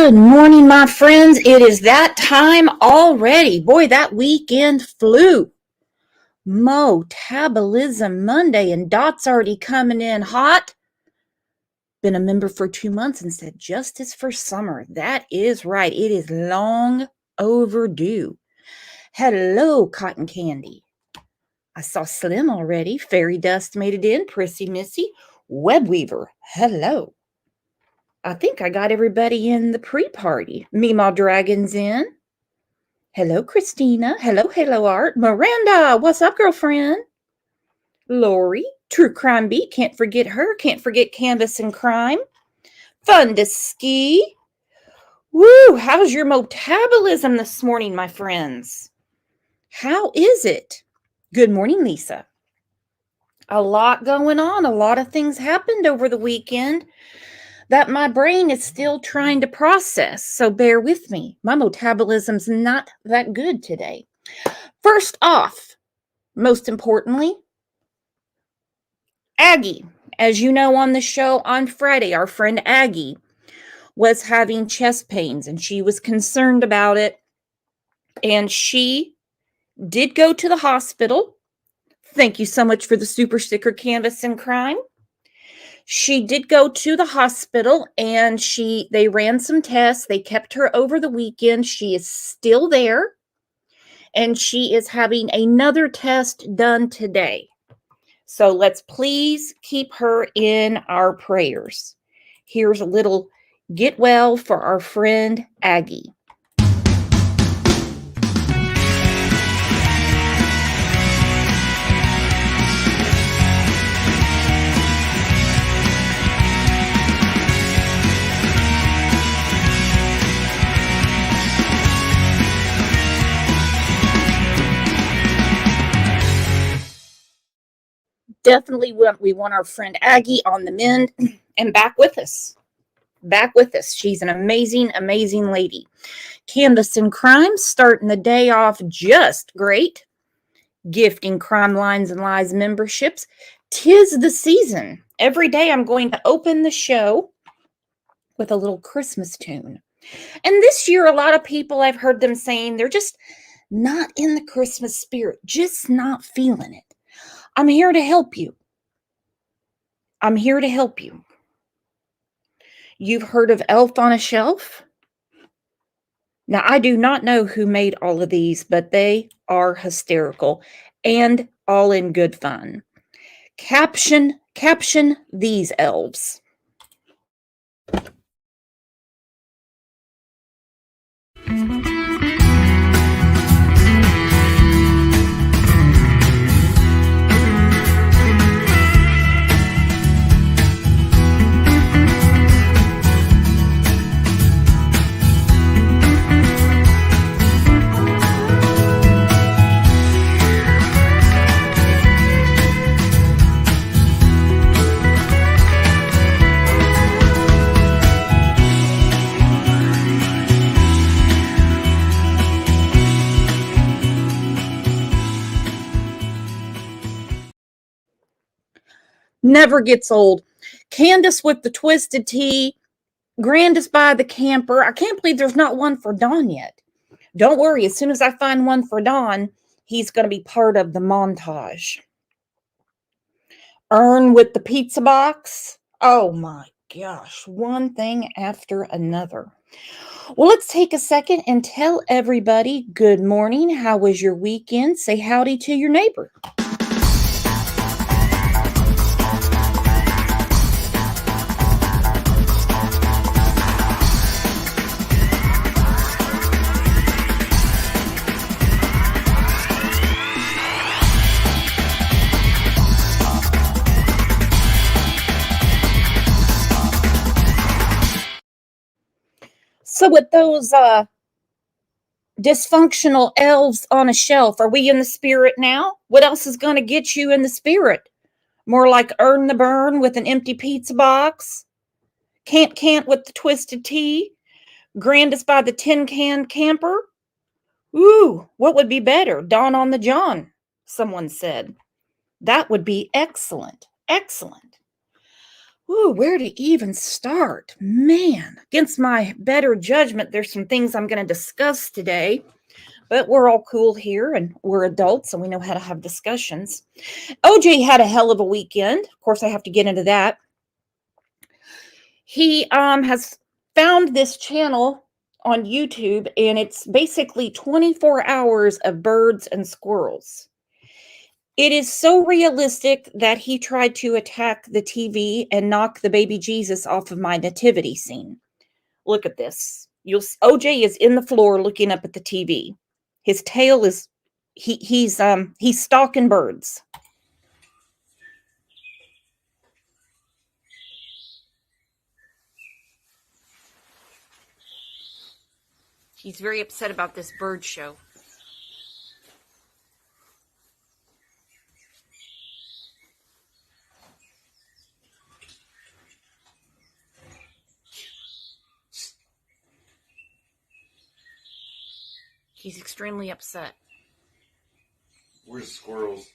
Good morning, my friends. It is that time already. Boy, that weekend flew. Metabolism Monday, and Dot's already coming in hot. Been a member for 2 months and said justice for summer. That is right. It is long overdue. Hello, Cotton Candy. I saw Slim already. Fairy Dust made it in. Prissy Missy. Webweaver. Hello. I think I got everybody in the pre-party. Meemaw Dragon's in. Hello, Christina. Hello, Art. Miranda, what's up, girlfriend? Lori, True Crime Beat. Can't forget her. Can't forget Canvas and Crime. Fun to ski. Woo, how's your metabolism this morning, my friends? How is it? Good morning, Lisa. A lot going on. A lot of things happened over the weekend that my brain is still trying to process, so bear with me. My metabolism's not that good today. First off, most importantly, Aggie. As you know, on the show on Friday, our friend Aggie was having chest pains and she was concerned about it, and she did go to the hospital. Thank you so much for the super sticker, Canvas and Crime. She did go to the hospital and they ran some tests. They kept her over the weekend. She is still there and she is having another test done today. So let's please keep her in our prayers. Here's a little get well for our friend Aggie. Definitely we want our friend Aggie on the mend and back with us. She's an amazing, amazing lady. Canvas and Crime starting the day off just great. Gifting Crime Lines and Lies memberships. 'Tis the season. Every day I'm going to open the show with a little Christmas tune. And this year, a lot of people, I've heard them saying they're just not in the Christmas spirit, just not feeling it. I'm here to help you. You've heard of Elf on a Shelf? Now, I do not know who made all of these, but they are hysterical and all in good fun. Caption these elves. Never gets old. Candace with the twisted tea. Grandis by the camper. I can't believe there's not one for Don yet. Don't worry. As soon as I find one for Don, he's going to be part of the montage. Ern with the pizza box. Oh my gosh. One thing after another. Well, let's take a second and tell everybody good morning. How was your weekend? Say howdy to your neighbor. So with those dysfunctional elves on a shelf, are we in the spirit now? What else is going to get you in the spirit? More like Earn the Burn with an empty pizza box? Can't with the twisted tea? Grandest by the tin can camper? Ooh, what would be better? Dawn on the John, someone said. That would be excellent. Excellent. Ooh, where to even start? Man, against my better judgment, there's some things I'm going to discuss today, but we're all cool here and we're adults and we know how to have discussions. OJ had a hell of a weekend. Of course, I have to get into that. He has found this channel on YouTube, and it's basically 24 hours of birds and squirrels. It is so realistic that he tried to attack the TV and knock the baby Jesus off of my nativity scene. Look at this. OJ is in the floor looking up at the TV. His tail is he's stalking birds. He's very upset about this bird show. He's extremely upset. Where's the squirrels?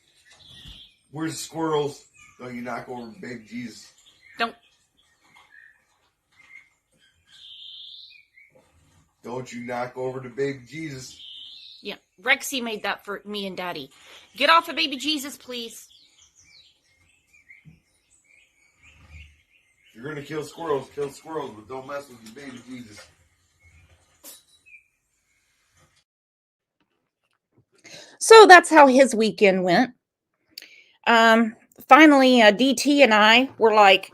Where's the squirrels? Don't you knock over baby Jesus? Don't you knock over the baby Jesus? Yeah, Rexy made that for me and Daddy. Get off of baby Jesus, please. If you're gonna kill squirrels, but don't mess with the baby Jesus. So that's how his weekend went. Finally, DT and I were like,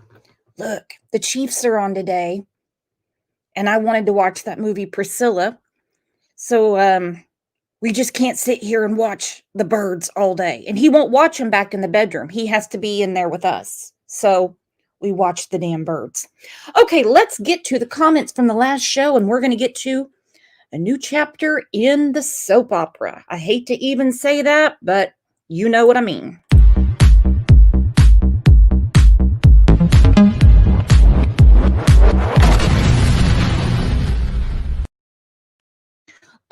look, the Chiefs are on today. And I wanted to watch that movie Priscilla. So we just can't sit here and watch the birds all day. And he won't watch them back in the bedroom. He has to be in there with us. So we watched the damn birds. Okay, let's get to the comments from the last show, and we're going to get to a new chapter in the soap opera. I hate to even say that, but you know what I mean.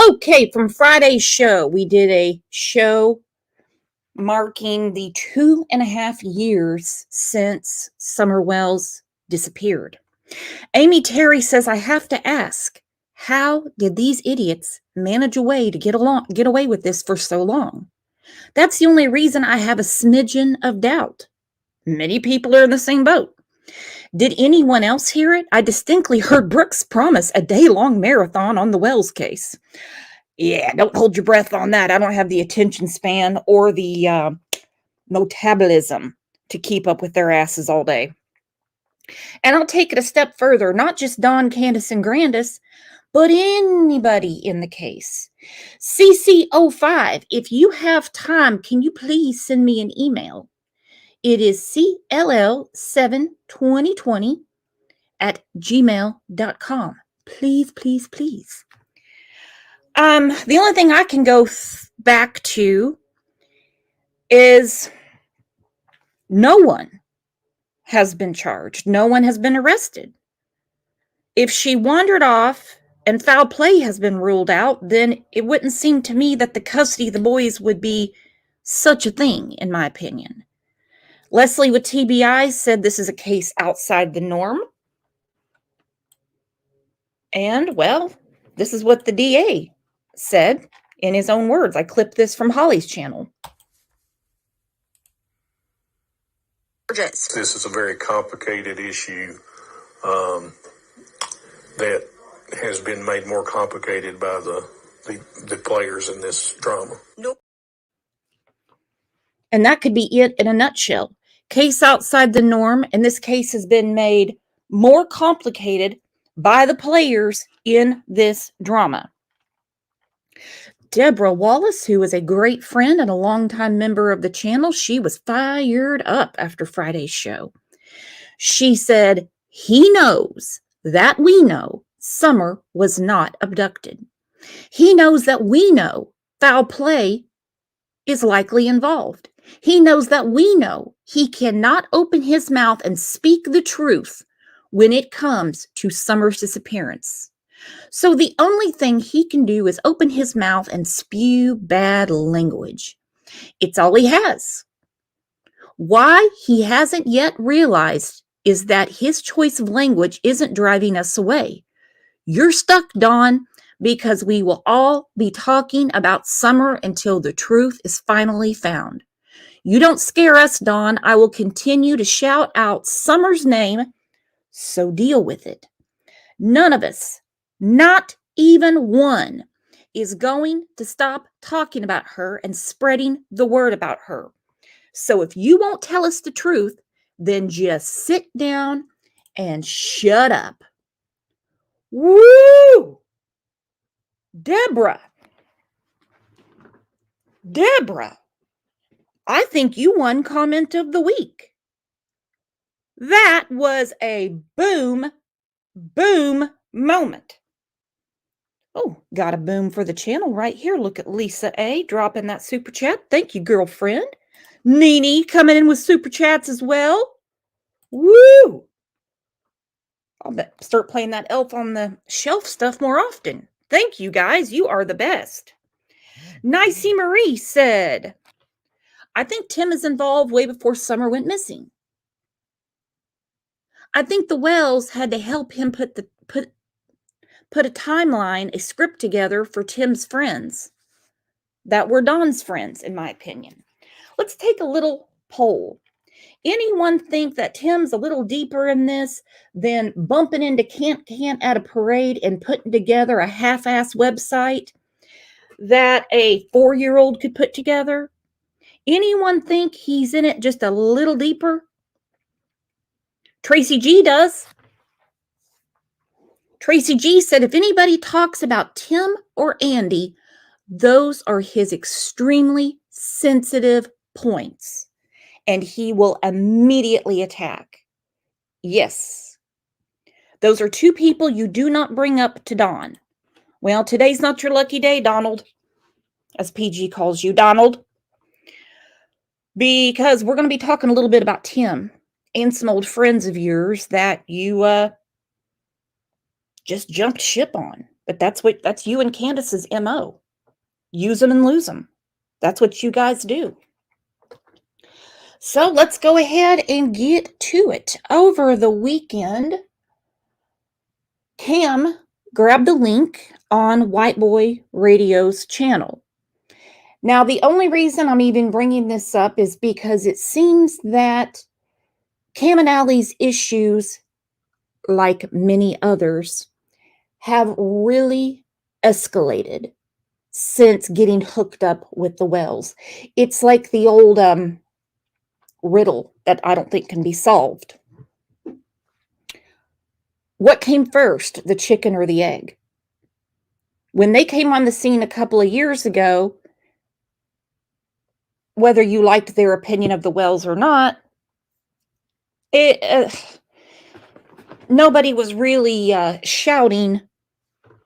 Okay, from Friday's show, we did a show marking the 2.5 years since Summer Wells disappeared. Amy Terry says, I have to ask, how did these idiots manage a way to get away with this for so long? That's the only reason I have a smidgen of doubt. Many people are in the same boat. Did anyone else hear it? I distinctly heard Brooks promise a day-long marathon on the Wells case. Yeah, don't hold your breath on that. I don't have the attention span or the metabolism to keep up with their asses all day. And I'll take it a step further, not just Don, Candace, and Grandis, but anybody in the case. CC05, if you have time, can you please send me an email? It is cll72020@gmail.com. Please, please, please. The only thing I can go back to is no one has been charged. No one has been arrested. If she wandered off and foul play has been ruled out, then it wouldn't seem to me that the custody of the boys would be such a thing, in my opinion. Leslie with TBI said this is a case outside the norm. And, well, this is what the DA said in his own words. I clipped this from Holly's channel. This is a very complicated issue that has been made more complicated by the players in this drama. Nope. And that could be it in a nutshell. Case outside the norm, and this case has been made more complicated by the players in this drama. Deborah Wallace, who is a great friend and a longtime member of the channel, she was fired up after Friday's show. She said, he knows that we know Summer was not abducted. He knows that we know foul play is likely involved. He knows that we know he cannot open his mouth and speak the truth when it comes to Summer's disappearance. So the only thing he can do is open his mouth and spew bad language. It's all he has. Why he hasn't yet realized is that his choice of language isn't driving us away. You're stuck, Dawn, because we will all be talking about summer until the truth is finally found. You don't scare us, Dawn. I will continue to shout out Summer's name, so deal with it. None of us, not even one, is going to stop talking about her and spreading the word about her. So if you won't tell us the truth, then just sit down and shut up. Woo! Deborah, I think you won comment of the week. That was a boom moment. Oh, got a boom for the channel right here. Look at Lisa A dropping that super chat. Thank you, girlfriend. Nene coming in with super chats as well. Woo! I'll start playing that Elf on the Shelf stuff more often. Thank you, guys. You are the best. Nicey Marie said, I think Tim is involved way before Summer went missing. I think the Wells had to help him put a timeline, a script together for Tim's friends that were Don's friends, in my opinion. Let's take a little poll. Anyone think that Tim's a little deeper in this than bumping into Can't at a parade and putting together a half-ass website that a 4-year-old could put together? Anyone think he's in it just a little deeper? Tracy G does. Tracy G said, if anybody talks about Tim or Andy, those are his extremely sensitive points, and he will immediately attack. Yes. Those are two people you do not bring up to Don. Well, today's not your lucky day, Donald, as PG calls you, Donald, because we're going to be talking a little bit about Tim and some old friends of yours that you just jumped ship on. But that's you and Candace's MO. Use them and lose them. That's what you guys do. So let's go ahead and get to it. Over the weekend, Cam grabbed a link on White Boy Radio's channel. Now, the only reason I'm even bringing this up is because it seems that Cam and Allie's issues, like many others, have really escalated since getting hooked up with the Wells. It's like the old riddle that I don't think can be solved. What came first, the chicken or the egg? When they came on the scene a couple of years ago, whether you liked their opinion of the Wells or not, nobody was really shouting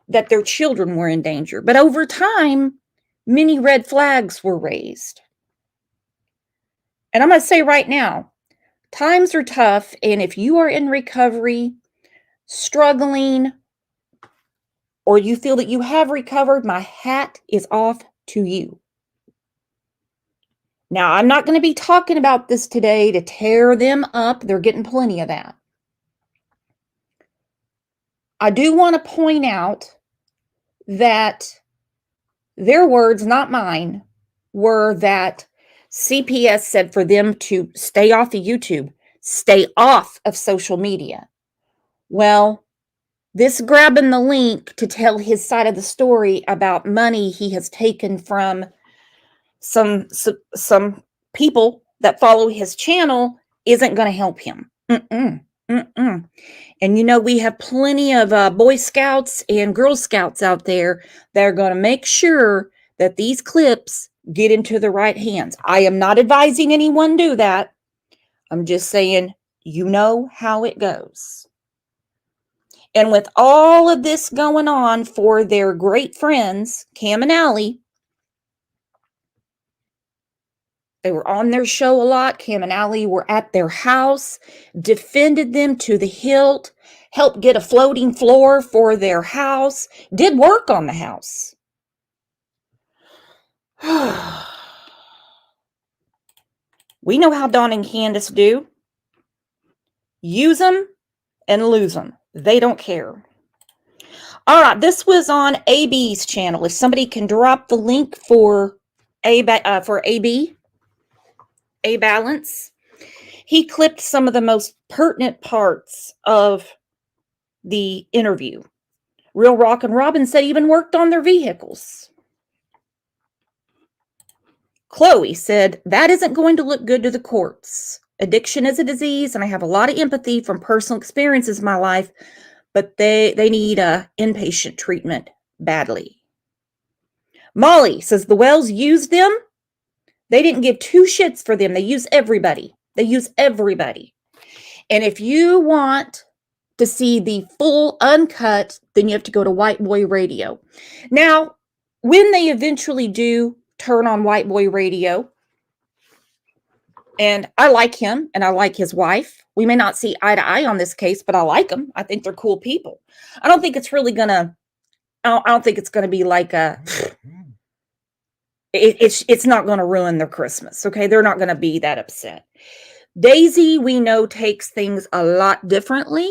that their children were in danger. But over time, many red flags were raised. And I'm going to say right now, times are tough. And if you are in recovery, struggling, or you feel that you have recovered, my hat is off to you. Now, I'm not going to be talking about this today to tear them up. They're getting plenty of that. I do want to point out that their words, not mine, were that CPS said for them to stay off of YouTube, stay off of social media. Well, this grabbing the link to tell his side of the story about money he has taken from some people that follow his channel isn't going to help him. And you know, we have plenty of Boy Scouts and Girl Scouts out there that are going to make sure that these clips get into the right hands. I am not advising anyone do that. I'm just saying, you know how it goes. And with all of this going on for their great friends, Cam and Allie, they were on their show a lot. Cam and Allie were at their house, defended them to the hilt, helped get a floating floor for their house, did work on the house. We know how Dawn and Candace do. Use them and lose them. They don't care. All right, this was on AB's channel. If somebody can drop the link for AB, A Balance, he clipped some of the most pertinent parts of the interview. Real Rock and Robin said he even worked on their vehicles. Chloe said, that isn't going to look good to the courts. Addiction is a disease, and I have a lot of empathy from personal experiences in my life, but they need inpatient treatment badly. Molly says the Wells used them. They didn't give two shits for them. They use everybody. They use everybody. And if you want to see the full uncut, then you have to go to White Boy Radio. Now, when they eventually do turn on White Boy Radio, and I like him and I like his wife. We may not see eye to eye on this case, but I like them. I think they're cool people. I don't think it's really gonna, I don't think it's gonna be like a, it's not gonna ruin their Christmas. Okay. They're not gonna be that upset. Daisy, we know, takes things a lot differently.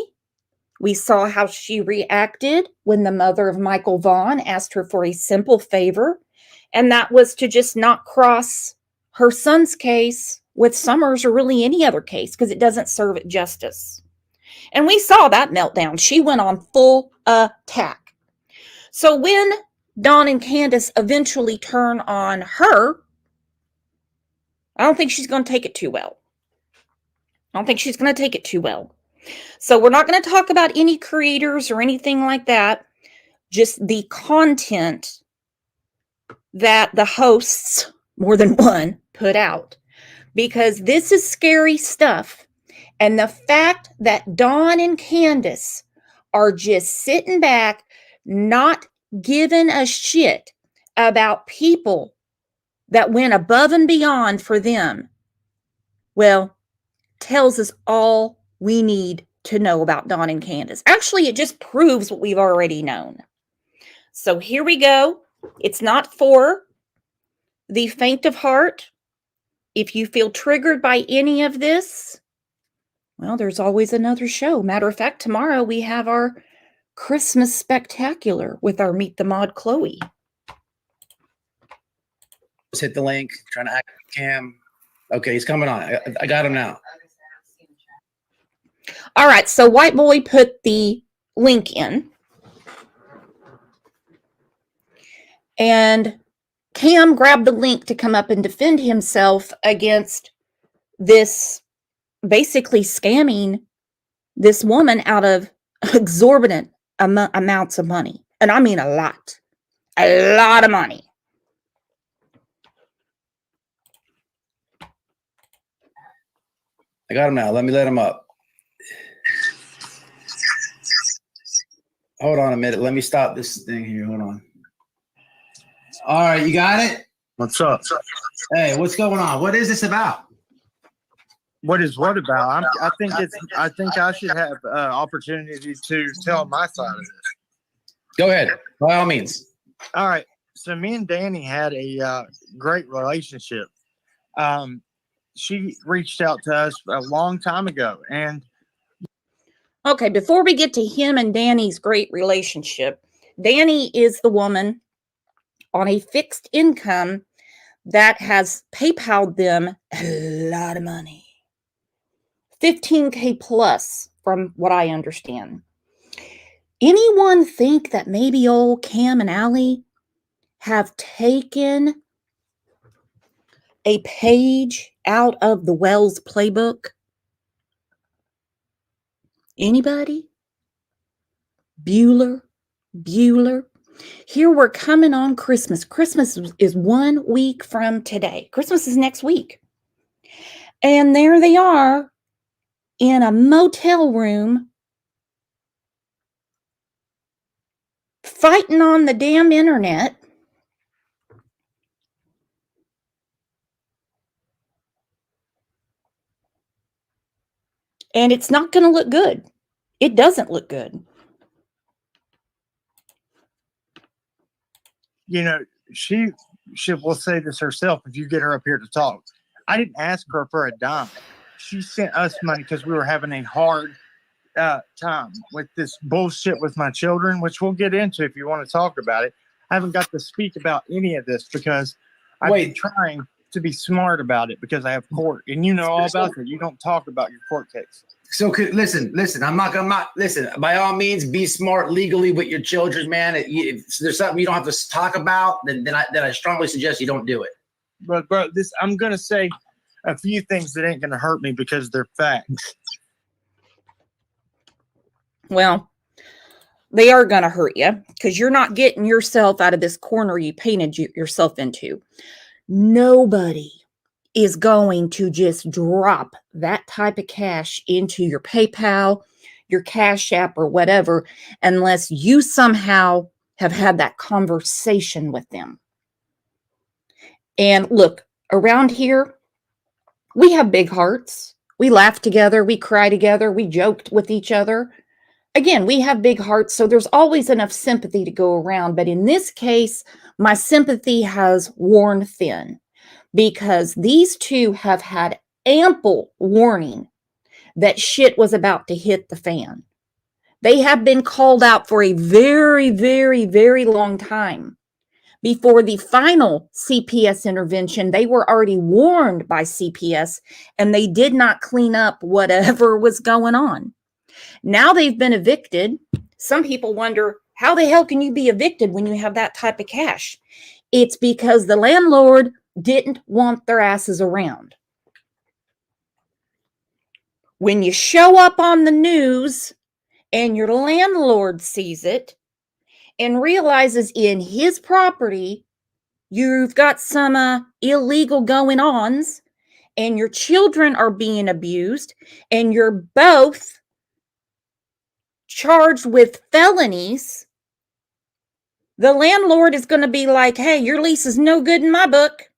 We saw how she reacted when the mother of Michael Vaughn asked her for a simple favor, and that was to just not cross her son's case with Summers or really any other case because it doesn't serve it justice. And we saw that meltdown. She went on full attack. So when Dawn and Candace eventually turn on her, I don't think she's going to take it too well. So we're not going to talk about any creators or anything like that, just the content that the hosts, more than one, put out. Because this is scary stuff. And the fact that Dawn and Candace are just sitting back, not giving a shit about people that went above and beyond for them, well, tells us all we need to know about Dawn and Candace. Actually, it just proves what we've already known. So here we go. It's not for the faint of heart. If you feel triggered by any of this, well, there's always another show. Matter of fact, tomorrow we have our Christmas spectacular with our Meet the Mod Chloe. Just hit the link, trying to act cam. Okay, he's coming on. I got him now. All right, so White Boy put the link in. And Cam grabbed the link to come up and defend himself against this, basically scamming this woman out of exorbitant amounts of money. And I mean a lot of money. I got him now. Let me let him up. Hold on a minute. Let me stop this thing here. Hold on. All right, you got it? What's up? Hey, what's going on? What is this about? What is what about? I think I should have opportunity to tell my side of this. Go ahead, by all means. All right. So me and Danny had a great relationship. She reached out to us a long time ago, and okay, before we get to him and Danny's great relationship, Danny is the woman on a fixed income that has PayPal'd them a lot of money. $15K plus, from what I understand. Anyone think that maybe old Cam and Allie have taken a page out of the Wells playbook? Anybody? Bueller? Here we're coming on Christmas. Christmas is 1 week from today. Christmas is next week. And there they are in a motel room fighting on the damn internet. And it's not going to look good. It doesn't look good. you know, she will say this herself if you get her up here to talk. I didn't ask her for a dime. she sent us money because we were having a hard time with this bullshit with my children, which we'll get into if you want to talk about it. I haven't got to speak about any of this because I've been trying to be smart about it because I have court, and you know all about it. You don't talk about your court case. So listen. I'm not. Listen. By all means, be smart legally with your children, man. If there's something you don't have to talk about, then I strongly suggest you don't do it. But bro, I'm gonna say a few things that ain't gonna hurt me because they're facts. Well, they are going to hurt you because you're not getting yourself out of this corner you painted yourself into. Nobody is going to just drop that type of cash into your PayPal, your Cash App, or whatever, unless you somehow have had that conversation with them. And look, around here, we have big hearts. We laugh together. We cry together. We joked with each other. Again, we have big hearts, so there's always enough sympathy to go around. But in this case, my sympathy has worn thin because these two have had ample warning that shit was about to hit the fan. They have been called out for a very, very, very long time. Before the final CPS intervention, they were already warned by CPS, and they did not clean up whatever was going on. Now they've been evicted. Some people wonder, how the hell can you be evicted when you have that type of cash? It's because the landlord didn't want their asses around. When you show up on the news and your landlord sees it and realizes in his property you've got some illegal going-ons and your children are being abused and you're both charged with felonies, the landlord is going to be like, hey, your lease is no good in my book.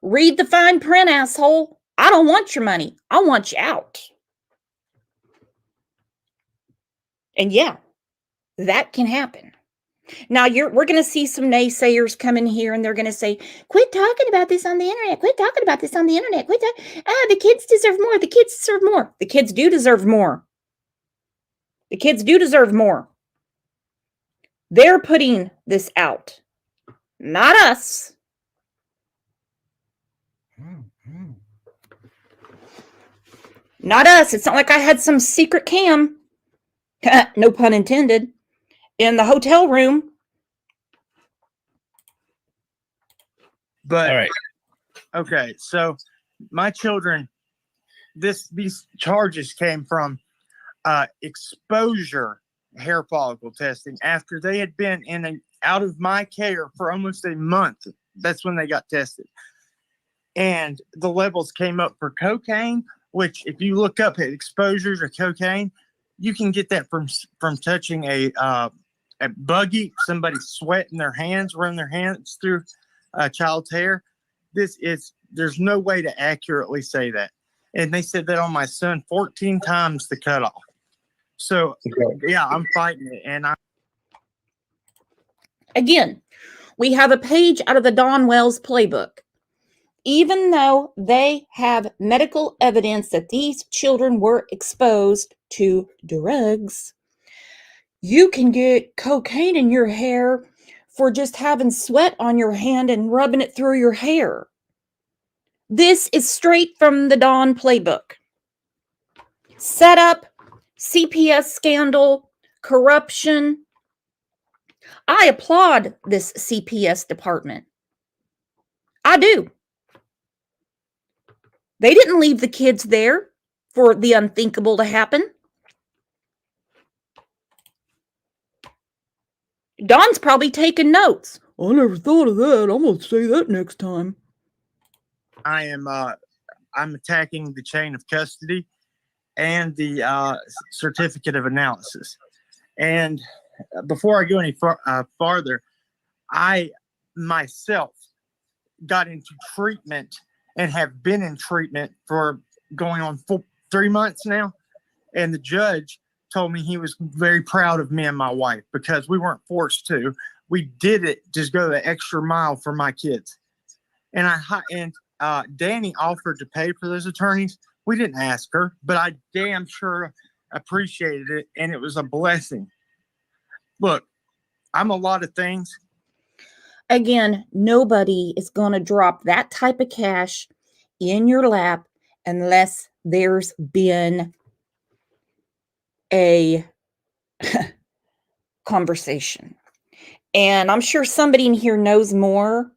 Read the fine print, asshole. I don't want your money. I want you out. And yeah, that can happen. Now, we're going to see some naysayers come in here and they're going to say, quit talking about this on the internet. Quit talking about this on the internet. The kids deserve more. The kids deserve more. The kids do deserve more. The kids do deserve more. They're putting this out, not us. Not us. It's not like I had some secret cam, no pun intended, in the hotel room. But, all right. Okay, so my children, these charges came from exposure hair follicle testing after they had been out of my care for almost a month. That's when they got tested. And the levels came up for cocaine, which if you look up at exposures or cocaine, you can get that from touching a buggy, somebody sweating their hands, running their hands through a child's hair. There's no way to accurately say that. And they said that on my son 14 times the cutoff. So, yeah, I'm fighting it. Again, we have a page out of the Don Wells playbook. Even though they have medical evidence that these children were exposed to drugs, you can get cocaine in your hair for just having sweat on your hand and rubbing it through your hair. This is straight from the Don playbook. Setup, CPS scandal, corruption. I applaud this CPS department. I do. They didn't leave the kids there for the unthinkable to happen. Don's probably taking notes. I never thought of that. I'm going to say that next time. I'm attacking the chain of custody and the certificate of analysis. And before I go any farther, I myself got into treatment and have been in treatment for going on 3 months now. And the judge told me he was very proud of me and my wife because we weren't forced to. We did it, just go the extra mile for my kids. And Danny offered to pay for those attorneys. We didn't ask her, but I damn sure appreciated it, and it was a blessing. Look, I'm a lot of things. Again, nobody is going to drop that type of cash in your lap unless there's been a conversation. And I'm sure somebody in here knows more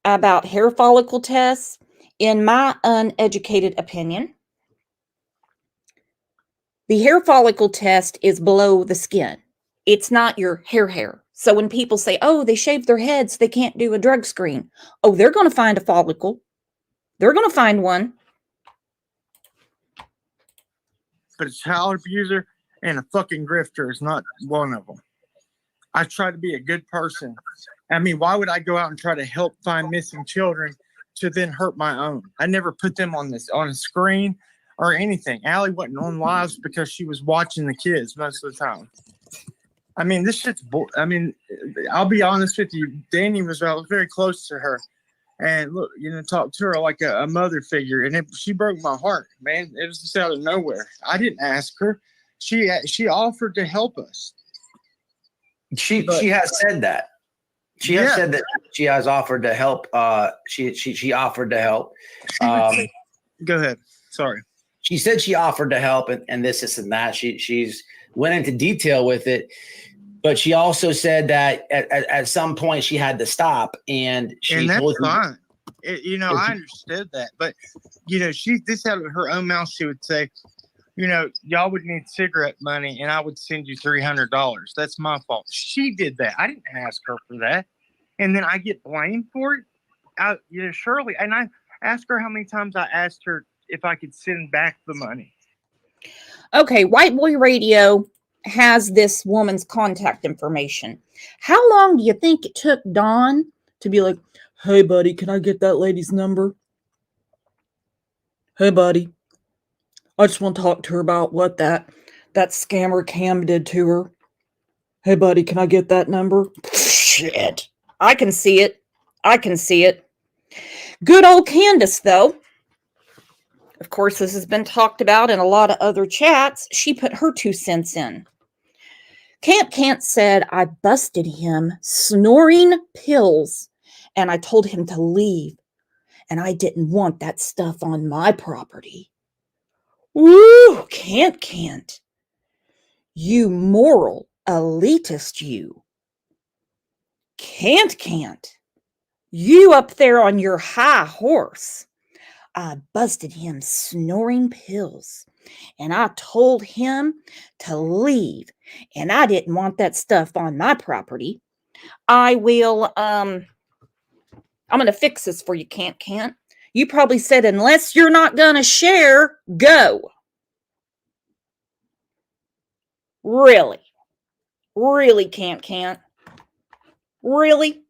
about hair follicle tests. In my uneducated opinion, the hair follicle test is below the skin. It's not your hair. So when people say, oh, they shaved their heads, they can't do a drug screen. Oh, they're going to find a follicle. They're going to find one. But a child abuser and a fucking grifter is not one of them. I try to be a good person. I mean, why would I go out and try to help find missing children to then hurt my own? I never put them on a screen or anything. Allie wasn't on lives because she was watching the kids most of the time. I mean, this shit's I mean, I'll be honest with you. Danny was very close to her. And look, talked to her like a mother figure. And she broke my heart, man. It was just out of nowhere. I didn't ask her. She offered to help us. She has said that. She has said that she has offered to help. She offered to help. Go ahead. Sorry. She said she offered to help and this and that. She's went into detail with it, but she also said that at some point she had to stop, and that's fine. I understood that, but this out of her own mouth, she would say, y'all would need cigarette money, and I would send you $300. That's my fault. She did that. I didn't ask her for that, and then I get blamed for it. Surely, and I asked her how many times I asked her if I could send back the money. Okay, White Boy Radio has this woman's contact information. How long do you think it took Dawn to be like, hey, buddy, can I get that lady's number? Hey, buddy, I just want to talk to her about what that scammer Cam did to her. Hey, buddy, can I get that number? Shit. I can see it. Good old Candace, though. Of course, this has been talked about in a lot of other chats. She put her 2 cents in. Can't said, I busted him snoring pills, and I told him to leave, and I didn't want that stuff on my property. Woo, can't. You moral elitist, you. Can't. You up there on your high horse. I busted him snoring pills, and I told him to leave, and I didn't want that stuff on my property. I will, I'm going to fix this for you, can't. You probably said, unless you're not going to share, go. Really, can't. Really?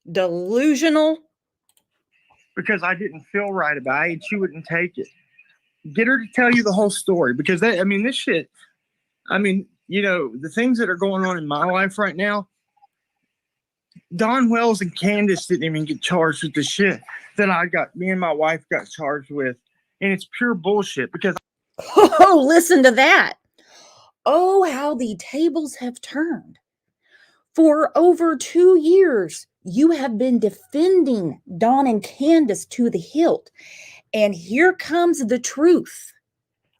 Delusional? Because I didn't feel right about it, and she wouldn't take it. Get her to tell you the whole story, because this shit, the things that are going on in my life right now, Don Wells and Candace didn't even get charged with the shit that me and my wife got charged with. And it's pure bullshit because. Oh, listen to that. Oh, how the tables have turned. For over 2 years, you have been defending Don and Candace to the hilt. And here comes the truth.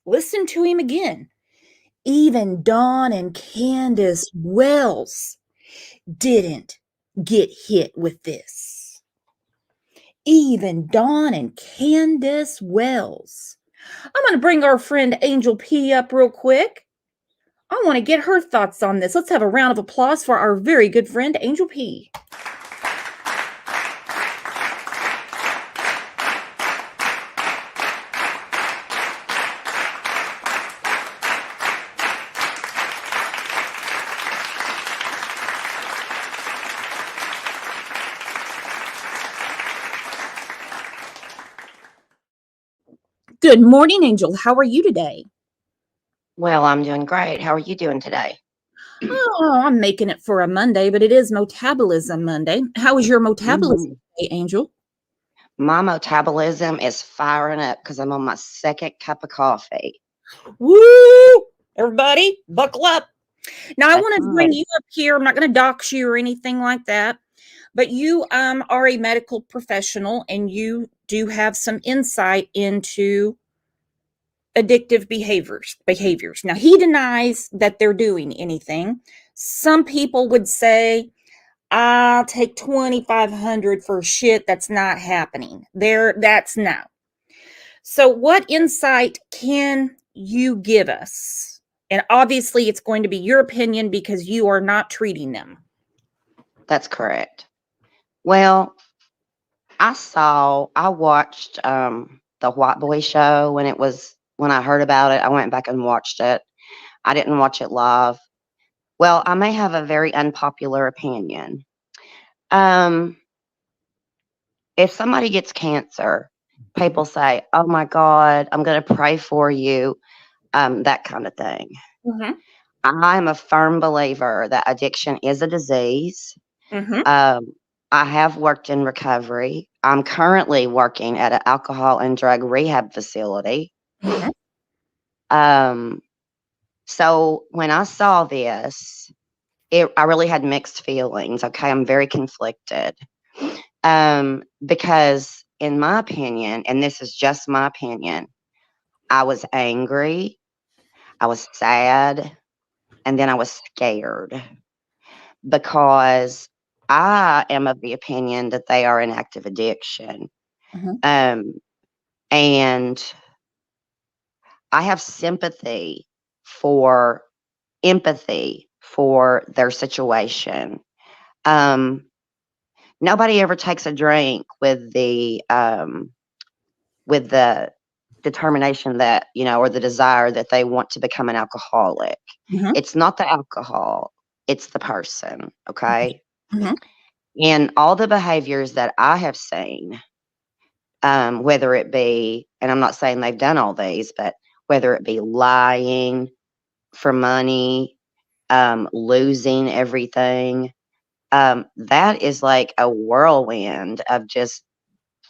Listen to him again. Even Don and Candace Wells didn't get hit with this. Even Don and Candace Wells. I'm going to bring our friend Angel P up real quick. I want to get her thoughts on this. Let's have a round of applause for our very good friend, Angel P. Good morning, Angel. How are you today? Well, I'm doing great. How are you doing today? Oh, I'm making it for a Monday, but it is Metabolism Monday. How is your metabolism Hey, Angel. My metabolism is firing up because I'm on my second cup of coffee. Woo! Everybody, buckle up. Now, I That's want to bring right. you up here. I'm not going to dox you or anything like that, but you are a medical professional and you do have some insight into addictive behaviors. Now, he denies that they're doing anything. Some people would say, I'll take 2,500 for shit that's not happening. That's no. So, what insight can you give us? And obviously, it's going to be your opinion because you are not treating them. That's correct. Well, I watched the White Boy show when I heard about it. I went back and watched it. I didn't watch it live. Well, I may have a very unpopular opinion. Um, if somebody gets cancer, people say, "Oh my God, I'm going to pray for you," that kind of thing. Mm-hmm. I'm a firm believer that addiction is a disease. Mm-hmm. Um, I have worked in recovery. I'm currently working at an alcohol and drug rehab facility. Mm-hmm. Um, so when I saw this, I really had mixed feelings. Okay, I'm very conflicted. Because in my opinion, and this is just my opinion, I was angry, I was sad, and then I was scared because I am of the opinion that they are an active addiction. Mm-hmm. And I have for empathy for their situation. Um, Nobody ever takes a drink with the determination that, or the desire that they want to become an alcoholic. Mm-hmm. It's not the alcohol, it's the person. Okay. Mm-hmm. And all the behaviors that I have seen, whether it be, and I'm not saying they've done all these, but whether it be lying for money, losing everything, that is like a whirlwind of just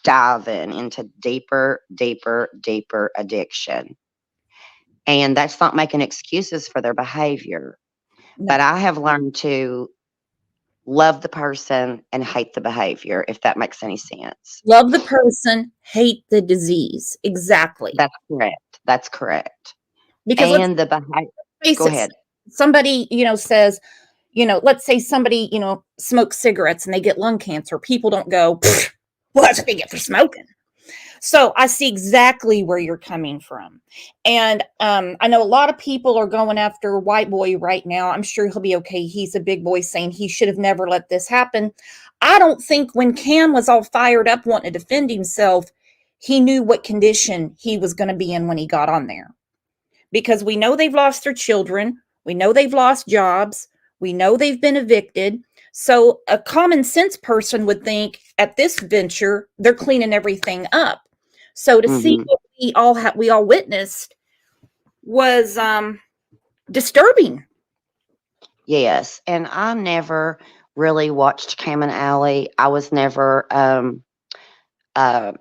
diving into deeper, deeper, deeper addiction. And that's not making excuses for their behavior. No. But I have learned to love the person and hate the behavior, if that makes any sense. Love the person, hate the disease. Exactly. That's correct. That's correct. Because let's And the behavior, face go it, ahead. somebody, says, let's say somebody, smokes cigarettes and they get lung cancer. People don't go, well, that's what they get for smoking. So I see exactly where you're coming from. And I know a lot of people are going after White Boy right now. I'm sure he'll be okay. He's a big boy saying he should have never let this happen. I don't think when Cam was all fired up wanting to defend himself, he knew what condition he was going to be in when he got on there. Because we know they've lost their children. We know they've lost jobs. We know they've been evicted. So a common sense person would think at this venture, they're cleaning everything up. So to see Hmm. what we all witnessed was disturbing. Yes. And I never really watched Cam and Alley. I was never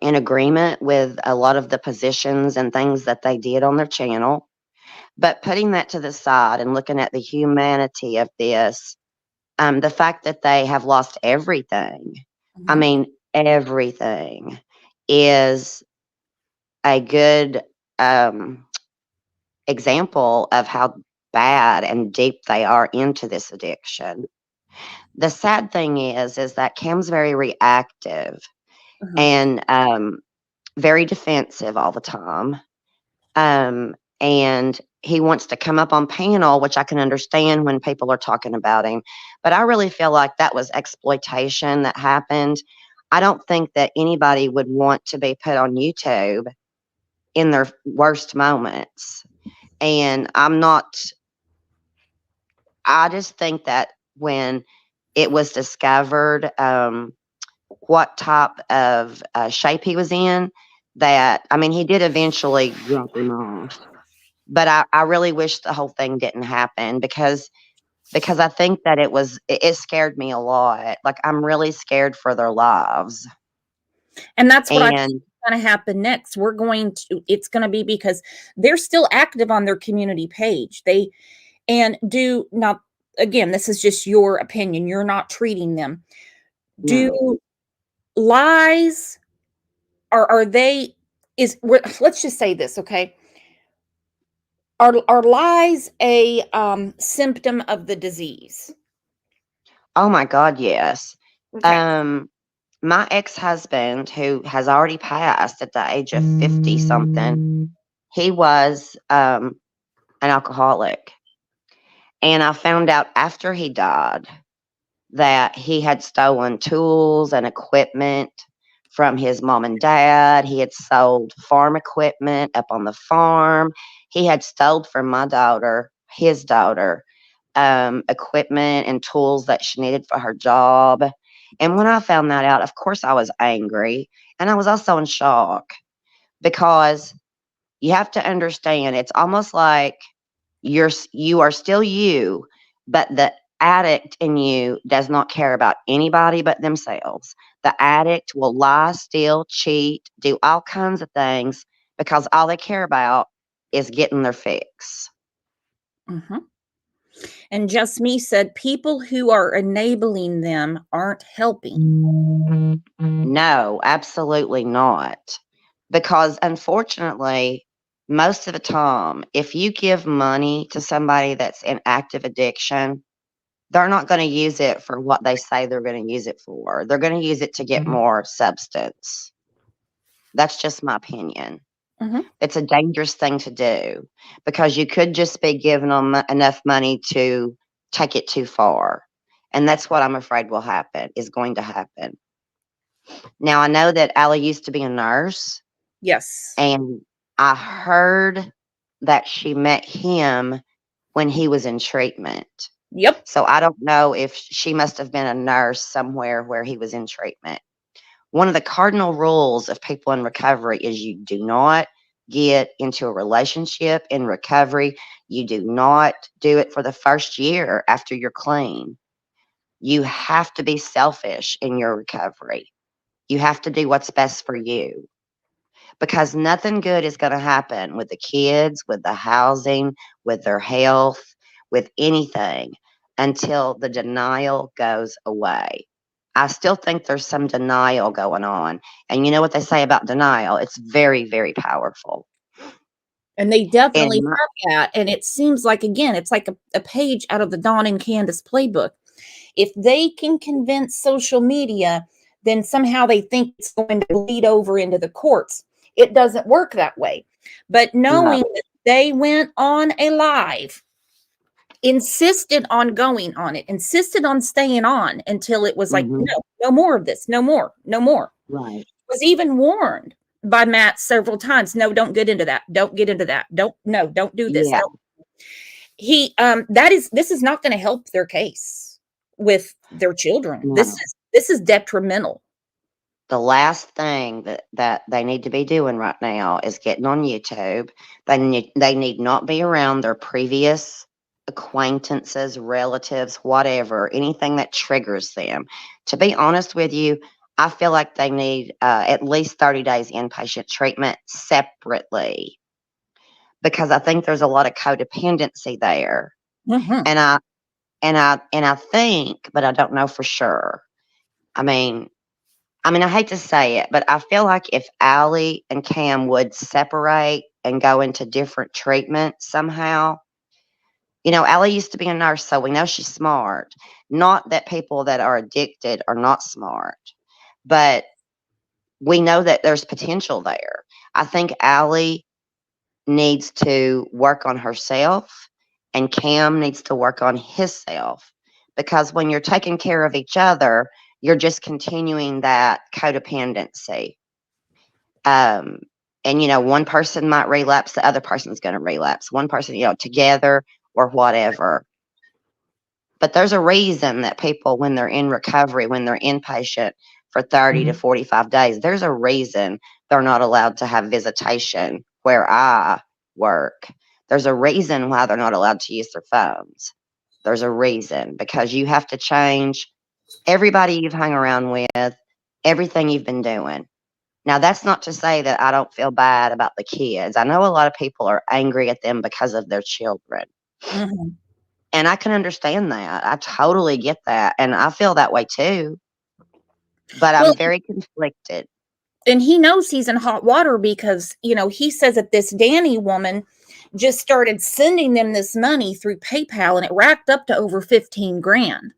in agreement with a lot of the positions and things that they did on their channel. But putting that to the side and looking at the humanity of this, the fact that they have lost everything, I Mhm. mean, everything is a good example of how bad and deep they are into this addiction. The sad thing is that Cam's very reactive Mhm. and very defensive all the time. And he wants to come up on panel, which I can understand when people are talking about him. But I really feel like that was exploitation that happened. I don't think that anybody would want to be put on YouTube in their worst moments. And I just think that when it was discovered what type of shape he was in, that, I mean, he did eventually drop him off. But I really wish the whole thing didn't happen because I think that it scared me a lot. Like, I'm really scared for their lives. And that's what I think And is going to happen next. It's going to be because they're still active on their community page. And do not, again, this is just your opinion. You're not treating them. no. Do lies, are they, let's just say this, okay? Are lies a symptom of the disease? Oh my God, yes. Okay. My ex-husband, who has already passed at the age of 50 something, he was an alcoholic. And I found out after he died that he had stolen tools and equipment from his mom and dad. He had sold farm equipment up on the farm. He had stole from my daughter, his daughter, equipment and tools that she needed for her job. And when I found that out, of course, I was angry. And I was also in shock because you have to understand it's almost like you are still you, but the addict in you does not care about anybody but themselves. The addict will lie, steal, cheat, do all kinds of things because all they care about is getting their fix. Mhm. And Just Me said people who are enabling them aren't helping. No, absolutely not. Because unfortunately, most of the time, if you give money to somebody that's in active addiction, they're not going to use it for what they say they're going to use it for. They're going to use it to get more substance. That's just my opinion. Mhm. It's a dangerous thing to do because you could just be giving them enough money to take it too far. And that's what I'm afraid will happen, is going to happen. Now, I know that Allie used to be a nurse, Yes. and I heard that she met him when he was in treatment. Yep. So I don't know if she must have been a nurse somewhere where he was in treatment. One of the cardinal rules of people in recovery is you do not get into a relationship in recovery. You do not do it for the first year after you're clean. You have to be selfish in your recovery. You have to do what's best for you because nothing good is going to happen with the kids, with the housing, with their health, with anything until the denial goes away. I still think there's some denial going on. And you know what they say about denial? It's very, very powerful. And they definitely And my, have that. And it seems like, again, it's like a page out of the Dawn and Candace playbook. If they can convince social media, then somehow they think it's going to bleed over into the courts. It doesn't work that way. But no, knowing that they went on a live, insisted on going on it, insisted on staying on until it was like, hmm, no, no more of this, no more, no more. right, Was even warned by Matt several times. No, don't get into that. Don't get into that. Don't do this. yeah, No. This is not going to help their case with their children. no. This is detrimental. The last thing that they need to be doing right now is getting on YouTube. They need not be around their previous acquaintances, relatives, whatever, anything that triggers them. To be honest with you, I feel like they need at least 30 days inpatient treatment separately because I think there's a lot of codependency there. Mhm. And I think, but I don't know for sure. I mean, I hate to say it, but I feel like if Allie and Cam would separate and go into different treatment somehow, Allie used to be a nurse, so we know she's smart. Not that people that are addicted are not smart, but we know that there's potential there. I think Allie needs to work on herself, and Cam needs to work on himself. Because when you're taking care of each other, you're just continuing that codependency. Um, and one person might relapse, the other person's going to relapse. One person, together or whatever. But there's a reason that people, when they're in recovery, when they're inpatient for 30 to 45 days, there's a reason they're not allowed to have visitation where I work. There's a reason why they're not allowed to use their phones. There's a reason because you have to change everybody you've hung around with, everything you've been doing. Now, that's not to say that I don't feel bad about the kids. I know a lot of people are angry at them because of their children. Mhm. And I can understand that. I totally get that. And I feel that way too. But Well, I'm very conflicted. and he knows he's in hot water because, he says that this Danny woman just started sending them this money through PayPal and it racked up to over 15 grand.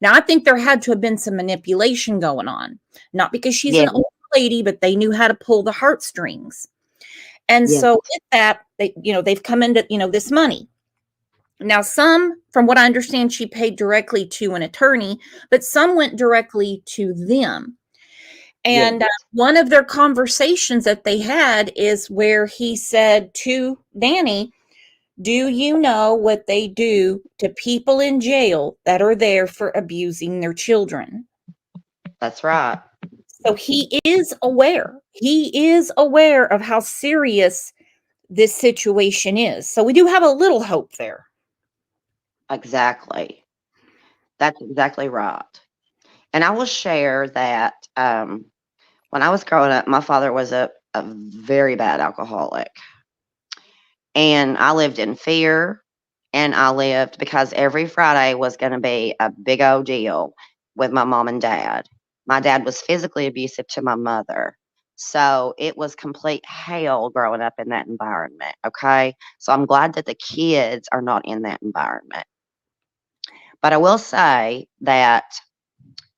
Now, I think there had to have been some manipulation going on, not because she's Yeah, an old lady, but they knew how to pull the heartstrings. And yeah, so with that, they've come into, this money. Now, some, from what I understand, she paid directly to an attorney, but some went directly to them. yeah. And one of their conversations that they had is where he said to Danny, "Do you know what they do to people in jail that are there for abusing their children?" That's right. So he is aware. He is aware of how serious this situation is. So we do have a little hope there. Exactly. That's exactly right. And I will share that when I was growing up, my father was a very bad alcoholic. And I lived in fear. And I lived because every Friday was going to be a big old deal with my mom and dad. My dad was physically abusive to my mother. So it was complete hell growing up in that environment. Okay. So I'm glad that the kids are not in that environment. But I will say that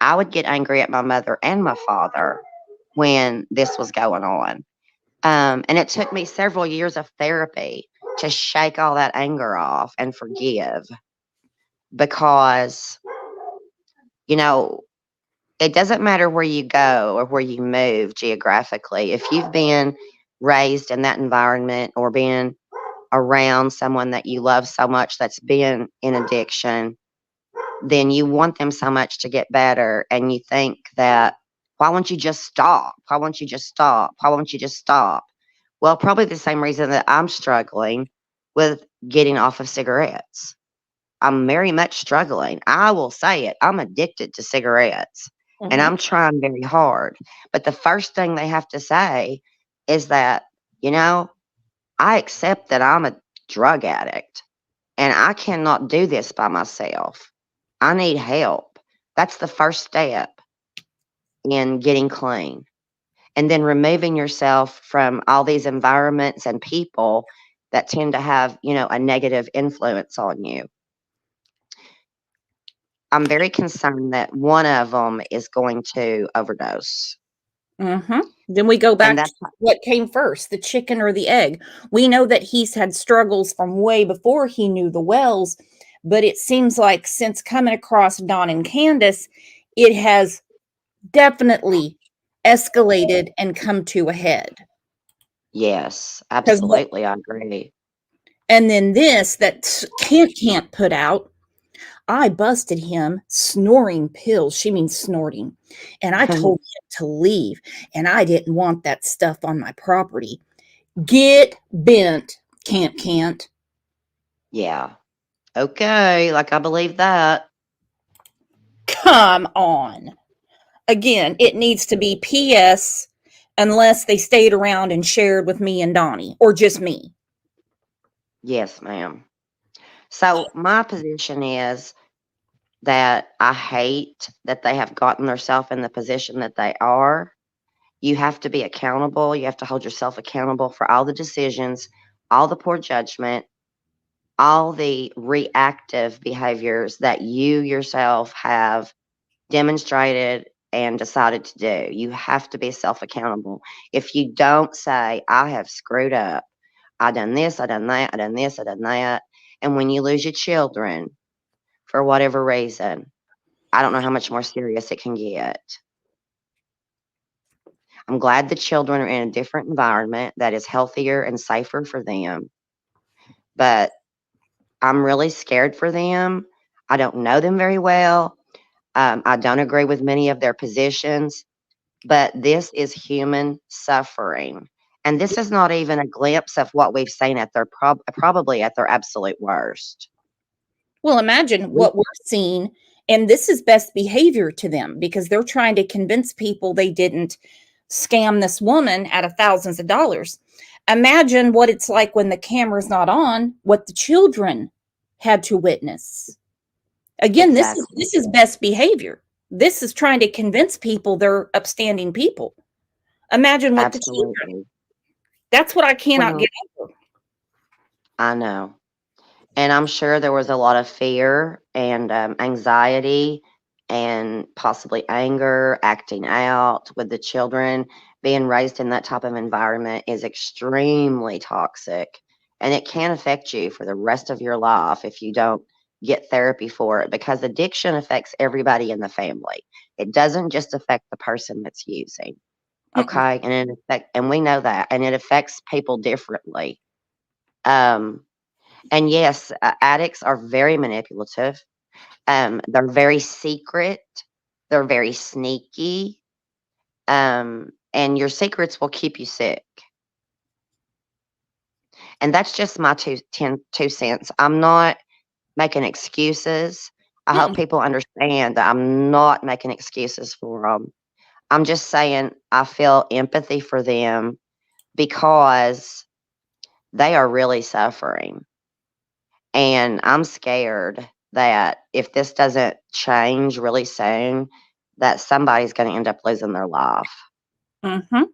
I would get angry at my mother and my father when this was going on. And it took me several years of therapy to shake all that anger off and forgive because, you know, it doesn't matter where you go or where you move geographically. If you've been raised in that environment or been around someone that you love so much that's been in addiction, then you want them so much to get better. And you think that, why won't you just stop? Why won't you just stop? Why won't you just stop? Well, probably the same reason that I'm struggling with getting off of cigarettes. I'm very much struggling. I will say it. I'm addicted to cigarettes and Mhm. I'm trying very hard. But the first thing they have to say is that, you know, I accept that I'm a drug addict and I cannot do this by myself. I need help. That's the first step in getting clean. And then removing yourself from all these environments and people that tend to have, a negative influence on you. I'm very concerned that one of them is going to overdose. Then we go And back to that's what came first, the chicken or the egg. We know that he's had struggles from way before he knew the Wells, but it seems like since coming across Don and Candace, it has definitely escalated and come to a head. yes, Because absolutely. I agree. and then this that can't put out. I busted him snoring pills. She means snorting. And I told him to leave. And I didn't want that stuff on my property. Get bent. Can't. Yeah. Okay. Like, I believe that. Come on. Again, it needs to be PS unless they stayed around and shared with me and Donnie or just me. Yes, ma'am. So, my position is that I hate that they have gotten themselves in the position that they are. You have to be accountable. You have to hold yourself accountable for all the decisions, all the poor judgment, all the reactive behaviors that you yourself have demonstrated and decided to do. You have to be self accountable. If you don't say, I have screwed up, I done this, I done that, I done this, I done that. And when you lose your children for whatever reason, I don't know how much more serious it can get. I'm glad the children are in a different environment that is healthier and safer for them, but I'm really scared for them. I don't know them very well. I don't agree with many of their positions, but this is human suffering. And this is not even a glimpse of what we've seen at their probably at their absolute worst. Well, imagine We, what we're seeing. And this is best behavior to them because they're trying to convince people they didn't scam this woman out of thousands of dollars. Imagine what it's like when the camera's not on, what the children had to witness. Again, Exactly. this is best behavior. This is trying to convince people they're upstanding people. Imagine what the children. Absolutely. That's what I cannot Well, get over. I know. And I'm sure there was a lot of fear and anxiety and possibly anger, acting out with the children. Being raised in that type of environment is extremely toxic, and it can affect you for the rest of your life if you don't get therapy for it, because addiction affects everybody in the family. It doesn't just affect the person that's using. Okay. And we know that, and it affects people differently. Um, and yes, addicts are very manipulative. They're very secret. They're very sneaky. And your secrets will keep you sick. And that's just my 2 cents. I'm not making excuses. I hope people understand that I'm not making excuses for them. I'm just saying I feel empathy for them because they are really suffering. And I'm scared that if this doesn't change really soon, that somebody's going to end up losing their life. Mm-hmm.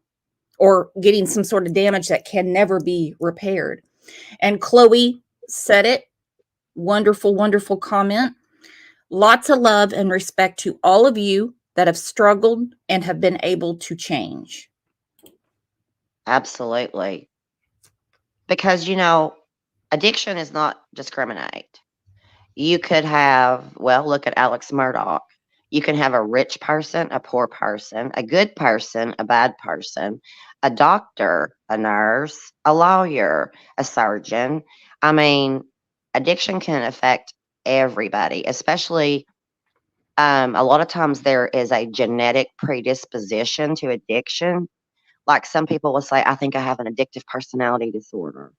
Or getting some sort of damage that can never be repaired. And Chloe said it. Wonderful, wonderful comment. Lots of love and respect to all of you that have struggled and have been able to change. Absolutely. Because, addiction is not discriminate. You could have, well, look at Alex Murdoch. You can have a rich person, a poor person, a good person, a bad person, a doctor, a nurse, a lawyer, a surgeon. I mean, addiction can affect everybody, especially a lot of times there is a genetic predisposition to addiction. Like some people will say, I think I have an addictive personality disorder.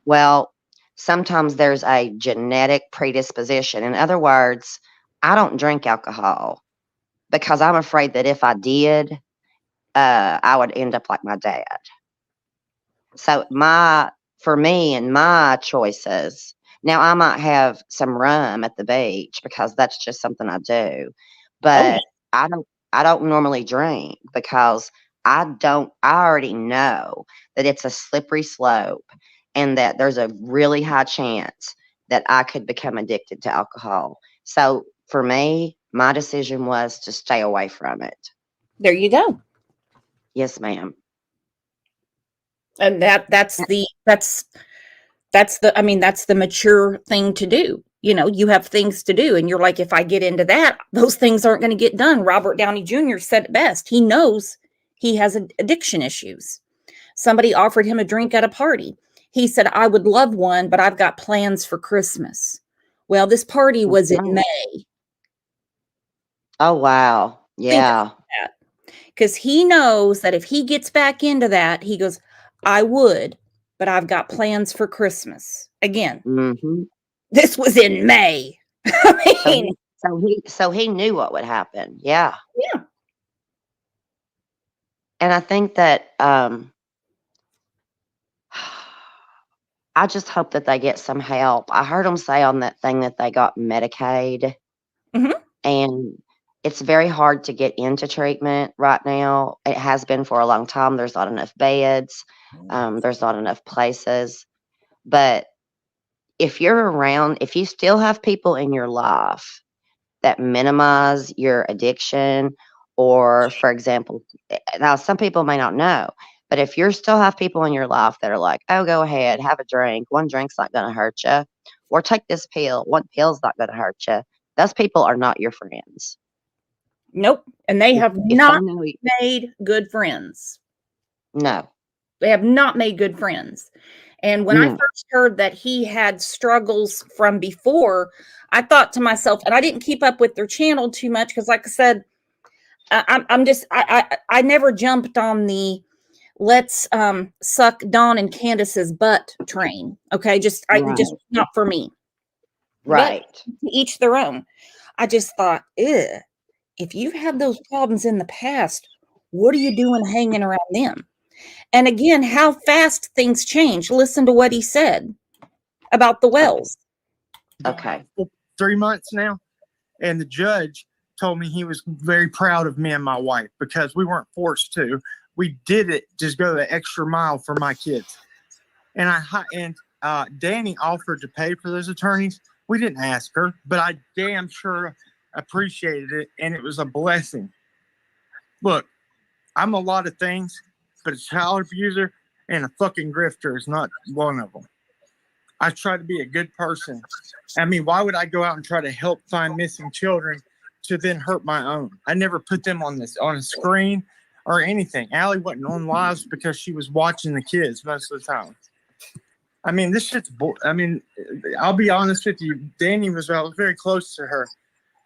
Well, sometimes there's a genetic predisposition. In other words, I don't drink alcohol because I'm afraid that if I did, I would end up like my dad. So for me and my choices, now I might have some rum at the beach because that's just something I do, Oh, yeah. but I don't normally drink because I already know that it's a slippery slope and that there's a really high chance that I could become addicted to alcohol. So for me, my decision was to stay away from it. There you go. Yes, ma'am. And that's the mature thing to do. You have things to do and you're like, if I get into that, those things aren't going to get done. Robert Downey Jr. said it best. He knows he has addiction issues. Somebody offered him a drink at a party. He said, I would love one, but I've got plans for Christmas. Well, this party was in Right. May. Oh, wow. Think Yeah. about that. Because he knows that if he gets back into that, he goes, I would, but I've got plans for Christmas. Again, Mhm. this was in May. I So mean, he knew what would happen. Yeah. yeah. And I think that I just hope that they get some help. I heard them say on that thing that they got Medicaid, Mhm. and it's very hard to get into treatment right now. It has been for a long time. There's not enough beds. There's not enough places. But if you still have people in your life that minimize your addiction, or for example, now some people may not know, but if you still have people in your life that are like, oh, go ahead, have a drink, one drink's not going to hurt you, or take this pill, one pill's not going to hurt you, those people are not your friends. Nope. And they have If they not know made good friends. no. They have not made good friends. And when I No. first heard that he had struggles from before, I thought to myself, and I didn't keep up with their channel too much because, like I said, I never jumped on the let's suck Dawn and Candace's butt train. Okay, just Right. not for me. But Right. to each their own. I just thought, if you've had those problems in the past, What are you doing hanging around them? And again, how fast things change. Listen to what he said about the Wells. Okay. 3 months now. And the judge told me he was very proud of me and my wife because we weren't forced to. We did it, just go the extra mile for my kids. And Danny offered to pay for those attorneys. We didn't ask her, but I damn sure appreciated it, and it was a blessing. Look, I'm a lot of things, but a child abuser and a fucking grifter is not one of them. I try to be a good person. I mean, why would I go out and try to help find missing children to then hurt my own? I never put them on a screen or anything. Allie wasn't on lives because she was watching the kids most of the time. I mean, this shit's I'll be honest with you. Danny was very close to her.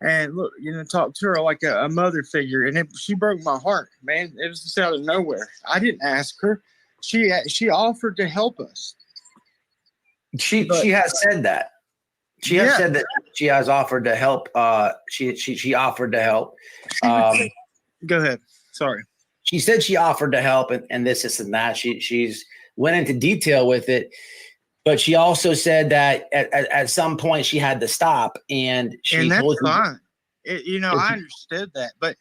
And look, talk to her like a mother figure. And she broke my heart, man. It was just out of nowhere. I didn't ask her. She offered to help us. She has said that. She has said that she has offered to help. She offered to help. Go ahead. Sorry. She said she offered to help and this and that. She's went into detail with it, but she also said that at some point she had to stop, and that's fine. I understood that, but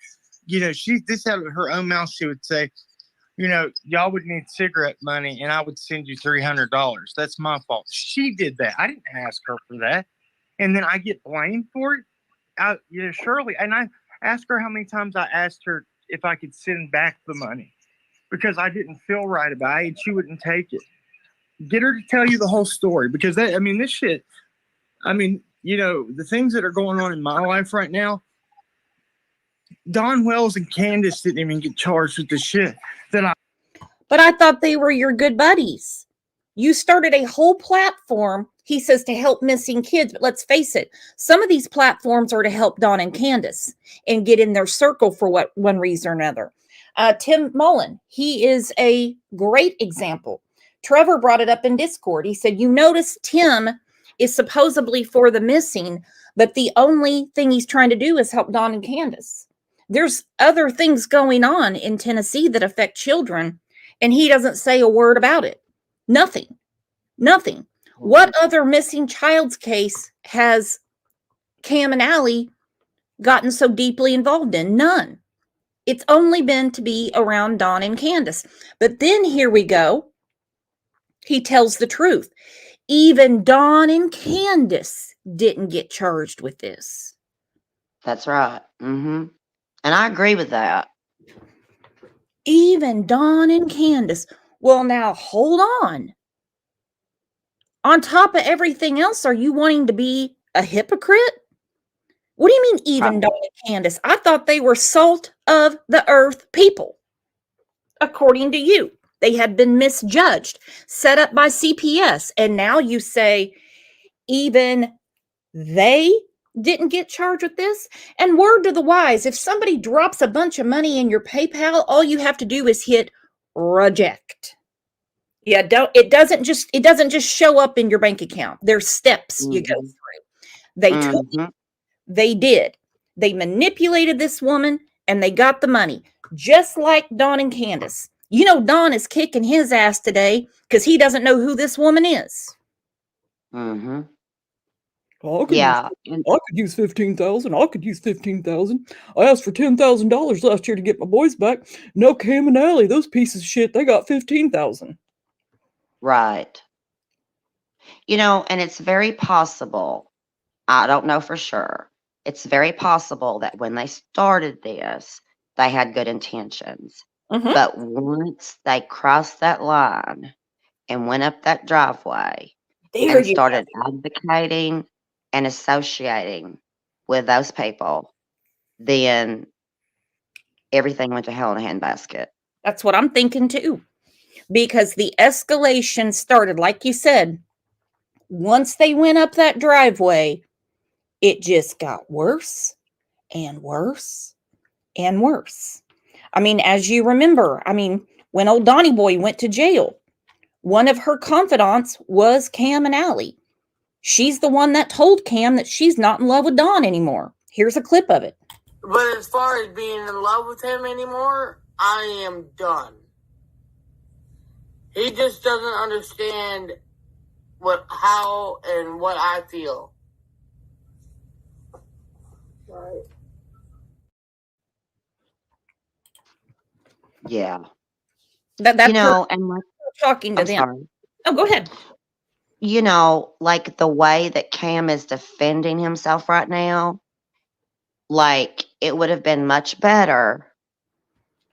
this out of her own mouth, she would say, y'all would need cigarette money, and I would send you $300. That's my fault. She did that. I didn't ask her for that, and then I get blamed for it. Surely, and I asked her how many times I asked her if I could send back the money because I didn't feel right about it, and she wouldn't take it. Get her to tell you the whole story because this shit. The things that are going on in my life right now. Don Wells and Candace didn't even get charged with the shit But I thought they were your good buddies. You started a whole platform, he says, to help missing kids. But let's face it, some of these platforms are to help Don and Candace and get in their circle for one reason or another. Tim Mullen, he is a great example. Trevor brought it up in Discord. He said, you notice Tim is supposedly for the missing, but the only thing he's trying to do is help Don and Candace. There's other things going on in Tennessee that affect children, and he doesn't say a word about it. Nothing. What other missing child's case has Cam and Allie gotten so deeply involved in? None. It's only been to be around Don and Candace. But then here we go. He tells the truth. Even Don and Candace didn't get charged with this. That's right. Mm-hmm. And I agree with that. Even Don and Candace. Well, now hold on. On top of everything else, are you wanting to be a hypocrite? What do you mean even Don and Candace? I thought they were salt of the earth people. According to you. They had been misjudged, set up by CPS. And now you say even they didn't get charged with this? And word to the wise, if somebody drops a bunch of money in your PayPal, all you have to do is hit reject. Yeah, it doesn't just show up in your bank account. There's steps you go through. They took it. They did. They manipulated this woman and they got the money. Just like Don and Candace. Don is kicking his ass today because he doesn't know who this woman is. Mm-hmm. I could use $15,000. I could use $15,000. I asked for $10,000 last year to get my boys back. No, Cam and Allie, those pieces of shit, they got $15,000. Right. And it's very possible. I don't know for sure. It's very possible that when they started this, they had good intentions. Mm-hmm. But once they crossed that line and went up that driveway and started advocating and associating with those people, then everything went to hell in a handbasket. That's what I'm thinking too. Because the escalation started, like you said, once they went up that driveway, it just got worse and worse and worse. As you remember, when old Donnie Boy went to jail, one of her confidants was Cam and Allie. She's the one that told Cam that she's not in love with Don anymore. Here's a clip of it. But as far as being in love with him anymore, I am done. He just doesn't understand how and what I feel. Right. Yeah. That You know, and like, talking to I'm them. sorry. Oh, go ahead. You know, like the way that Cam is defending himself right now, like it would have been much better.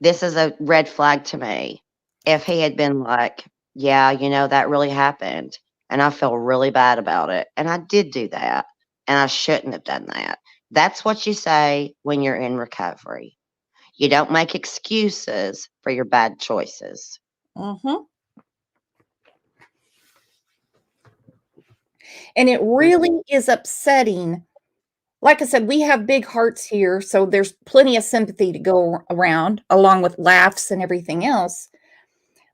This is a red flag to me. If he had been like, yeah, you know, that really happened. And I feel really bad about it. And I did do that. And I shouldn't have done that. That's what you say when you're in recovery. You don't make excuses for your bad choices. Mm-hmm. And it really is upsetting. Like I said, we have big hearts here, so there's plenty of sympathy to go around, along with laughs and everything else.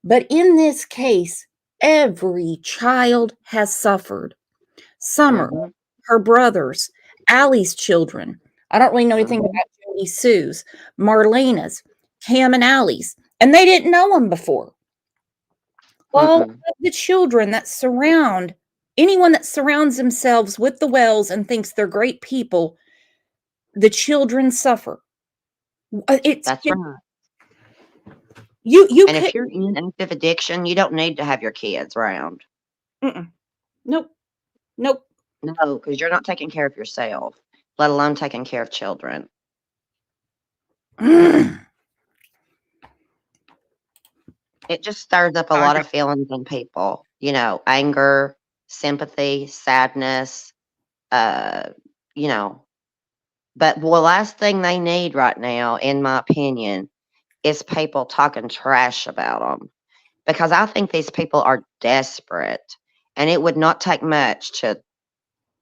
But in this case, every child has suffered. Summer, Mhm, her brothers, Allie's children. I don't really know anything mhm, about Jody Sue's, Marlena's, Cam and Allie's, and they didn't know them before. All mm-mm. of the children that surround anyone that surrounds themselves with the Wells and thinks they're great people, the children suffer. It's That's right. you And could if you're in active addiction, you don't need to have your kids around. mm-mm. Nope. Nope. No, because you're not taking care of yourself, let alone taking care of children. It just stirs up a I lot got of feelings in people, you know, anger, sympathy, sadness, uh, you know. But the last thing they need right now, in my opinion, is people talking trash about them. Because I think these people are desperate and it would not take much to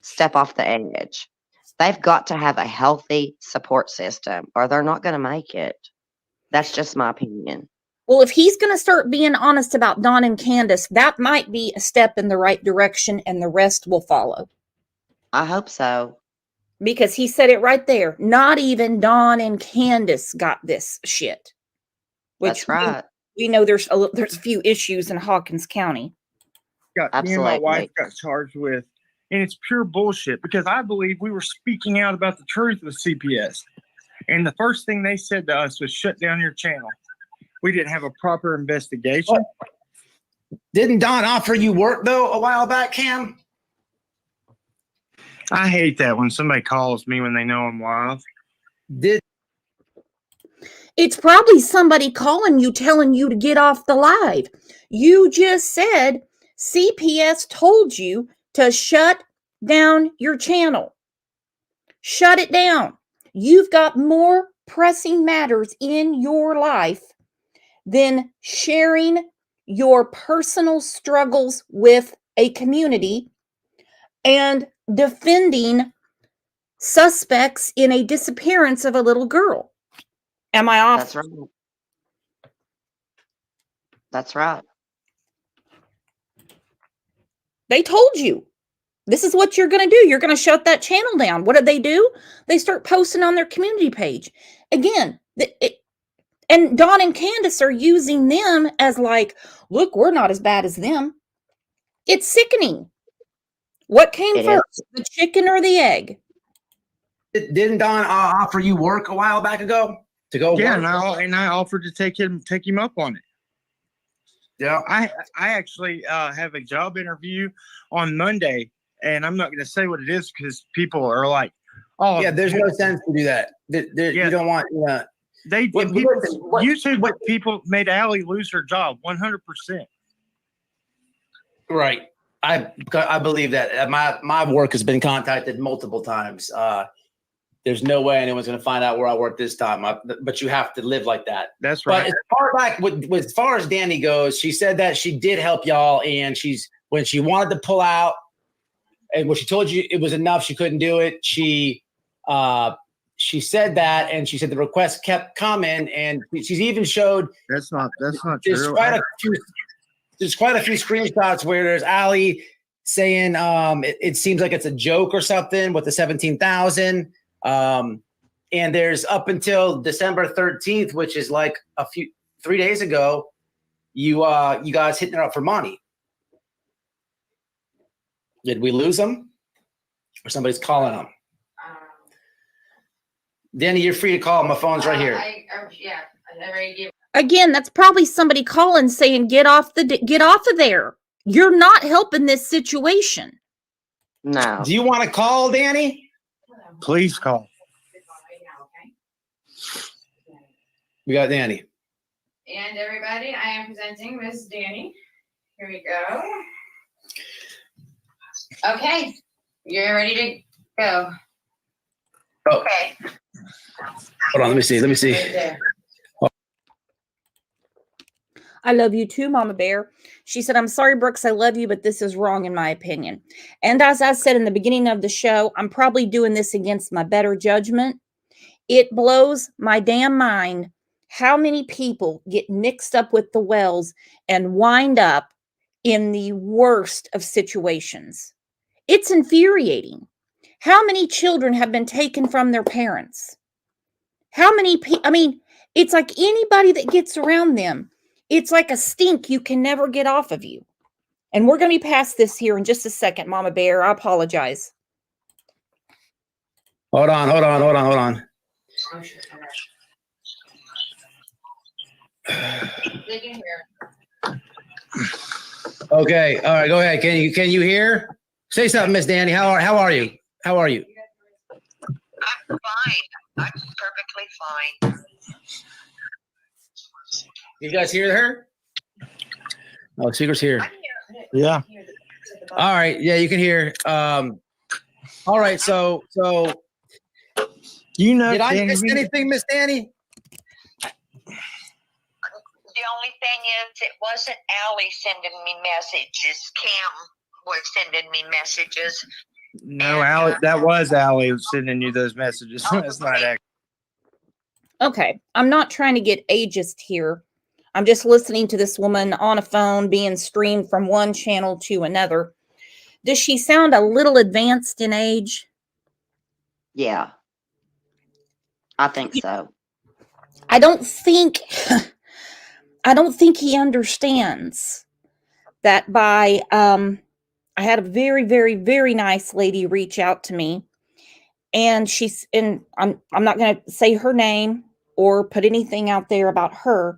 step off the edge. They've got to have a healthy support system or they're not going to make it. That's just my opinion. Well, if he's going to start being honest about Don and Candace, that might be a step in the right direction and the rest will follow. I hope so. Because he said it right there. Not even Don and Candace got this shit. Which That's right. we know there's a few issues in Hawkins County. me and my wife Absolutely. got charged with, and it's pure bullshit because I believe we were speaking out about the truth with CPS. And the first thing they said to us was shut down your channel. We didn't have a proper investigation. Didn't Don offer you work though a while back, Cam? I hate that when somebody calls me when they know I'm live. Did It's probably somebody calling you telling you to get off the live. You just said CPS told you to shut down your channel. Shut it down. You've got more pressing matters in your life than sharing your personal struggles with a community and defending suspects in a disappearance of a little girl. Am I off? That's right. That's right. They told you. This is what you're going to do. You're going to shut that channel down. What did they do? They start posting on their community page. Again, and Dawn and Candace are using them as like, look, we're not as bad as them. It's sickening. What came It first, is. the chicken or the egg? didn't Don offer you work a while back ago to go Yeah, work? and I offered to take him up on it. Yeah. I actually have a job interview on Monday, and I'm not going to say what it is because people are like, "Oh, Yeah, there's no sense to do that. You don't want. They What- people, listen, what- YouTube what- people made Allie lose her job 100%. Right. I believe that. My work has been contacted multiple times. There's no way anyone's going to find out where I work this time. But you have to live like that. That's But right. as far back as far as Danny goes, she said that she did help y'all, and when she wanted to pull out, and when she told you it was enough, she couldn't do it. She said that, and she said the request kept coming, and she's even showed That's not there's true. quite a few screenshots where there's Allie saying it seems like it's a joke or something with the 17,000. And there's up until December 13th, which is like 3 days ago, you guys hitting her up for money. Did we lose them? Or somebody's calling them? Danny, you're free to call. My phone's right here. Yeah, I already gave. Again, that's probably somebody calling saying, get off of there. You're not helping this situation. No. Do you want to call, Danny? Please call. We got Danny. And everybody, I am presenting Miss Danny. Here we go. Okay, you're ready to go. Oh. Okay. Hold on, let me see. Right there. I love you too, Mama Bear. She said, I'm sorry, Brooks, I love you, but this is wrong in my opinion. And as I said in the beginning of the show, I'm probably doing this against my better judgment. It blows my damn mind how many people get mixed up with the Wells and wind up in the worst of situations. It's infuriating. How many children have been taken from their parents? How many people? I mean, it's like anybody that gets around them, it's like a stink you can never get off of you. And we're going to be past this here in just a second, Mama Bear. I apologize. Hold on. They can hear. Okay, all right, go ahead. Can you hear? Say something, Miss Danny. How are you? How are you? I'm fine. I'm perfectly fine. You guys hear her? Oh, speaker's here. Yeah. All right, yeah, you can hear. All right, so You know, did I Danny, miss anything, Miss Danny? The only thing is, it wasn't Allie sending me messages. Cam was sending me messages. No, Allie, that was Allie sending you those messages. That's not accurate. Okay, I'm not trying to get ageist here. I'm just listening to this woman on a phone being streamed from one channel to another. Does she sound a little advanced in age? Yeah. I think so. I don't think he understands that by I had a very, very, very nice lady reach out to me, and I'm not going to say her name or put anything out there about her.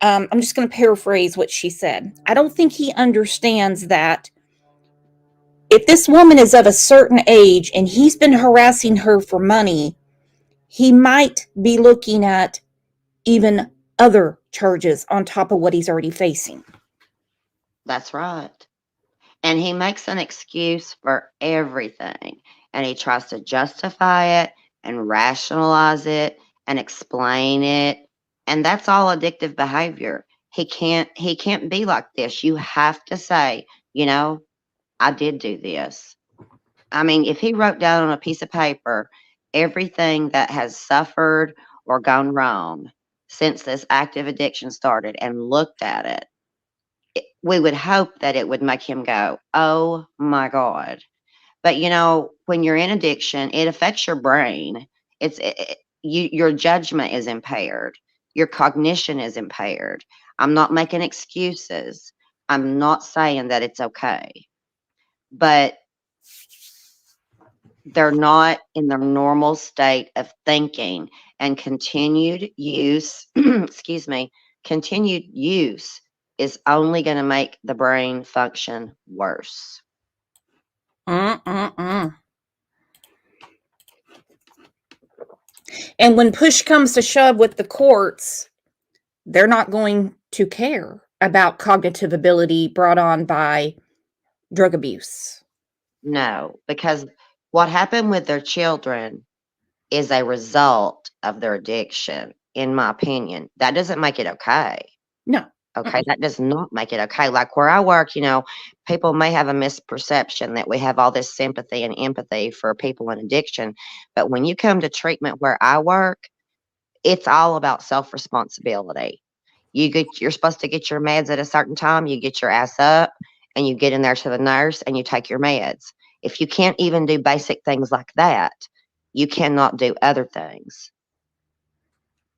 I'm just going to paraphrase what she said. I don't think he understands that if this woman is of a certain age and he's been harassing her for money, he might be looking at even other charges on top of what he's already facing. That's right. And he makes an excuse for everything. And he tries to justify it and rationalize it and explain it. And that's all addictive behavior. He can't be like this. You have to say, I did do this. I mean, if he wrote down on a piece of paper everything that has suffered or gone wrong since this active addiction started and looked at it, we would hope that it would make him go, oh my God. But when you're in addiction, it affects your brain. Your judgment is impaired. Your cognition is impaired. I'm not making excuses. I'm not saying that it's okay. But they're not in their normal state of thinking, and continued use, continued use is only going to make the brain function worse. And when push comes to shove with the courts, they're not going to care about cognitive ability brought on by drug abuse. No, because what happened with their children is a result of their addiction, in my opinion. That doesn't make it okay. No. Okay, that does not make it okay. Like where I work, people may have a misperception that we have all this sympathy and empathy for people in addiction. But when you come to treatment where I work, it's all about self-responsibility. You're supposed to get your meds at a certain time. You get your ass up and you get in there to the nurse and you take your meds. If you can't even do basic things like that, you cannot do other things.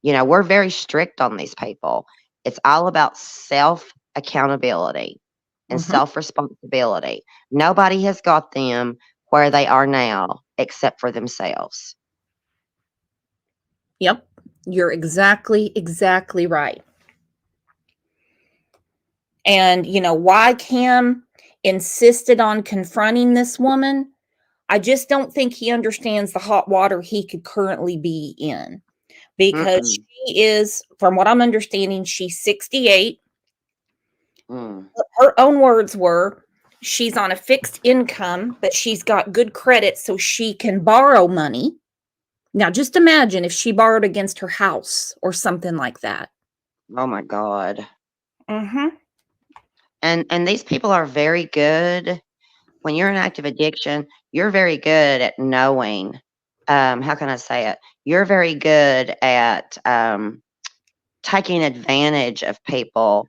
You know, we're very strict on these people. It's all about self accountability and Mhm. self responsibility. Nobody has got them where they are now except for themselves. Yep. You're exactly right. And, why Cam insisted on confronting this woman, I just don't think he understands the hot water he could currently be in. Because Mm-mm. she is, from what I'm understanding, she's 68. Mm. Her own words were, she's on a fixed income, but she's got good credit so she can borrow money. Now, just imagine if she borrowed against her house or something like that. Oh my God. Mm-hmm. And these people are very good. When you're in active addiction, you're very good at knowing, how can I say it? You're very good at taking advantage of people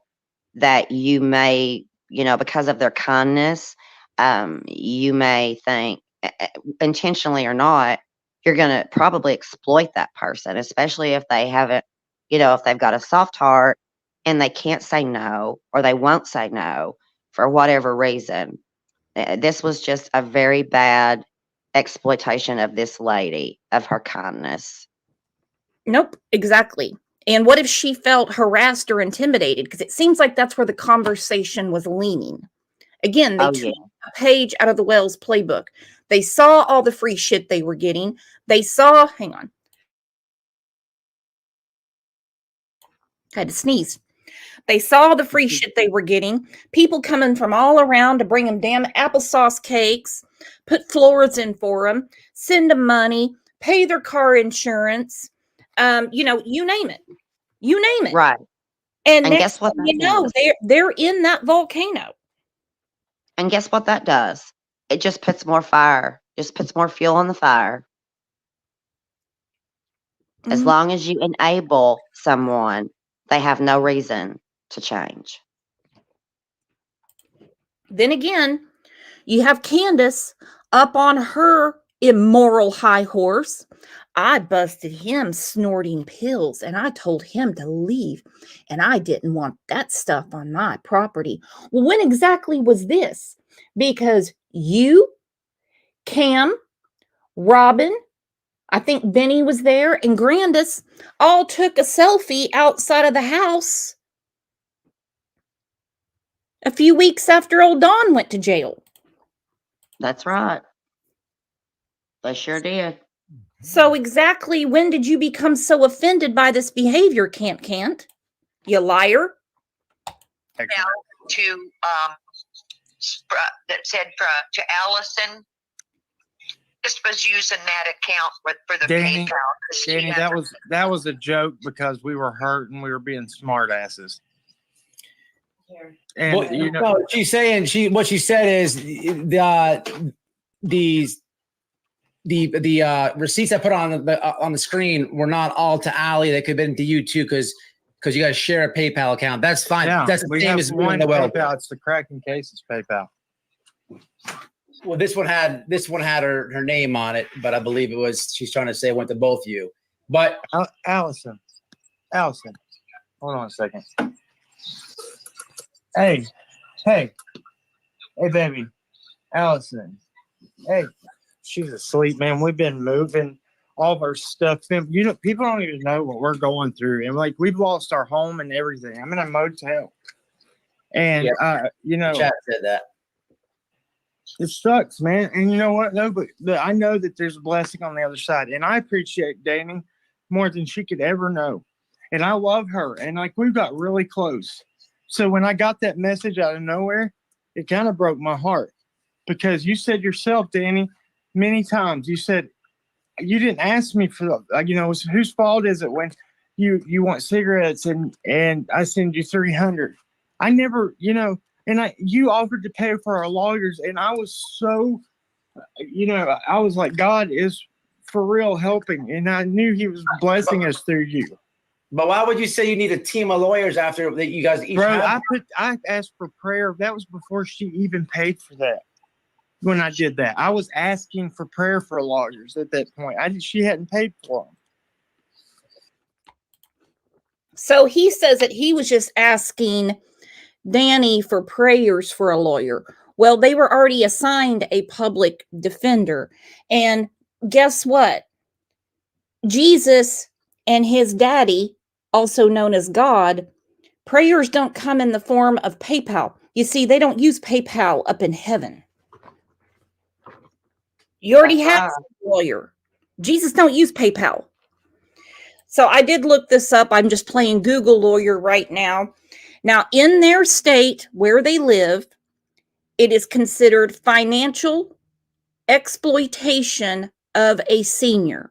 that you may, because of their kindness, you may think, intentionally or not, you're going to probably exploit that person, especially if they haven't, if they've got a soft heart and they can't say no or they won't say no for whatever reason. This was just a very bad exploitation of this lady, of her kindness. Nope, exactly. And what if she felt harassed or intimidated? Because it seems like that's where the conversation was leaning. Again, they Oh, took yeah. a page out of the Wells playbook. They saw all the free shit they were getting. They saw, hang on, I had to sneeze. They saw the free shit they were getting. People coming from all around to bring them damn applesauce cakes, put floors in for them, send them money, pay their car insurance. You name it. You name it. Right. And And next guess what thing that you know, does? they're in that volcano. And guess what that does? It just puts more fire, just puts more fuel on the fire. As Mhm. long as you enable someone, they have no reason to change. Then again, you have Candace up on her immoral high horse. I busted him snorting pills and I told him to leave. And I didn't want that stuff on my property. Well, when exactly was this? Because you, Cam, Robin, I think Benny was there, and Grandis all took a selfie outside of the house a few weeks after old Don went to jail. That's right. They sure did. So exactly when did you become so offended by this behavior, Can't? You liar? Now to that said to Allison, this was using that account for the Danny, PayPal. 'Cause she Danny, has that was a joke because we were hurt and we were being smart asses. And Well, no, she's saying what she said is the receipts I put on the screen were not all to Allie. They could have been to you too, because you guys share a PayPal account. That's fine. yeah, That's the we same have as one the well. PayPal. It's the Cracking Cases PayPal. Well, this one had her name on it, but I believe it was, she's trying to say it went to both of you. But Allison, hold on a second. Hey, baby, Allison. Hey, she's asleep, man. We've been moving all of our stuff. People don't even know what we're going through, and like we've lost our home and everything. I'm in a motel, and Chat said that. it sucks, man. And you know what? No, but I know that there's a blessing on the other side, and I appreciate Danny more than she could ever know. And I love her, and like we got really close. So when I got that message out of nowhere, it kind of broke my heart because you said yourself, Danny, many times. You said you didn't ask me for whose fault is it when you want cigarettes and I send you 300. I never, and you offered to pay for our lawyers, and I was so, I was like, God is for real helping, and I knew He was blessing us through you. But why would you say you need a team of lawyers after that you guys each Bro, have? I asked for prayer. That was before she even paid for that. when I did that. I was asking for prayer for lawyers at that point. She hadn't paid for them. So he says that he was just asking Danny for prayers for a lawyer. Well, they were already assigned a public defender. And guess what? Jesus and his daddy, also known as God, prayers don't come in the form of PayPal. You see, they don't use PayPal up in heaven. You already have a lawyer. Jesus don't use PayPal. So I did look this up. I'm just playing Google lawyer right now. Now, in their state where they live, it is considered financial exploitation of a senior.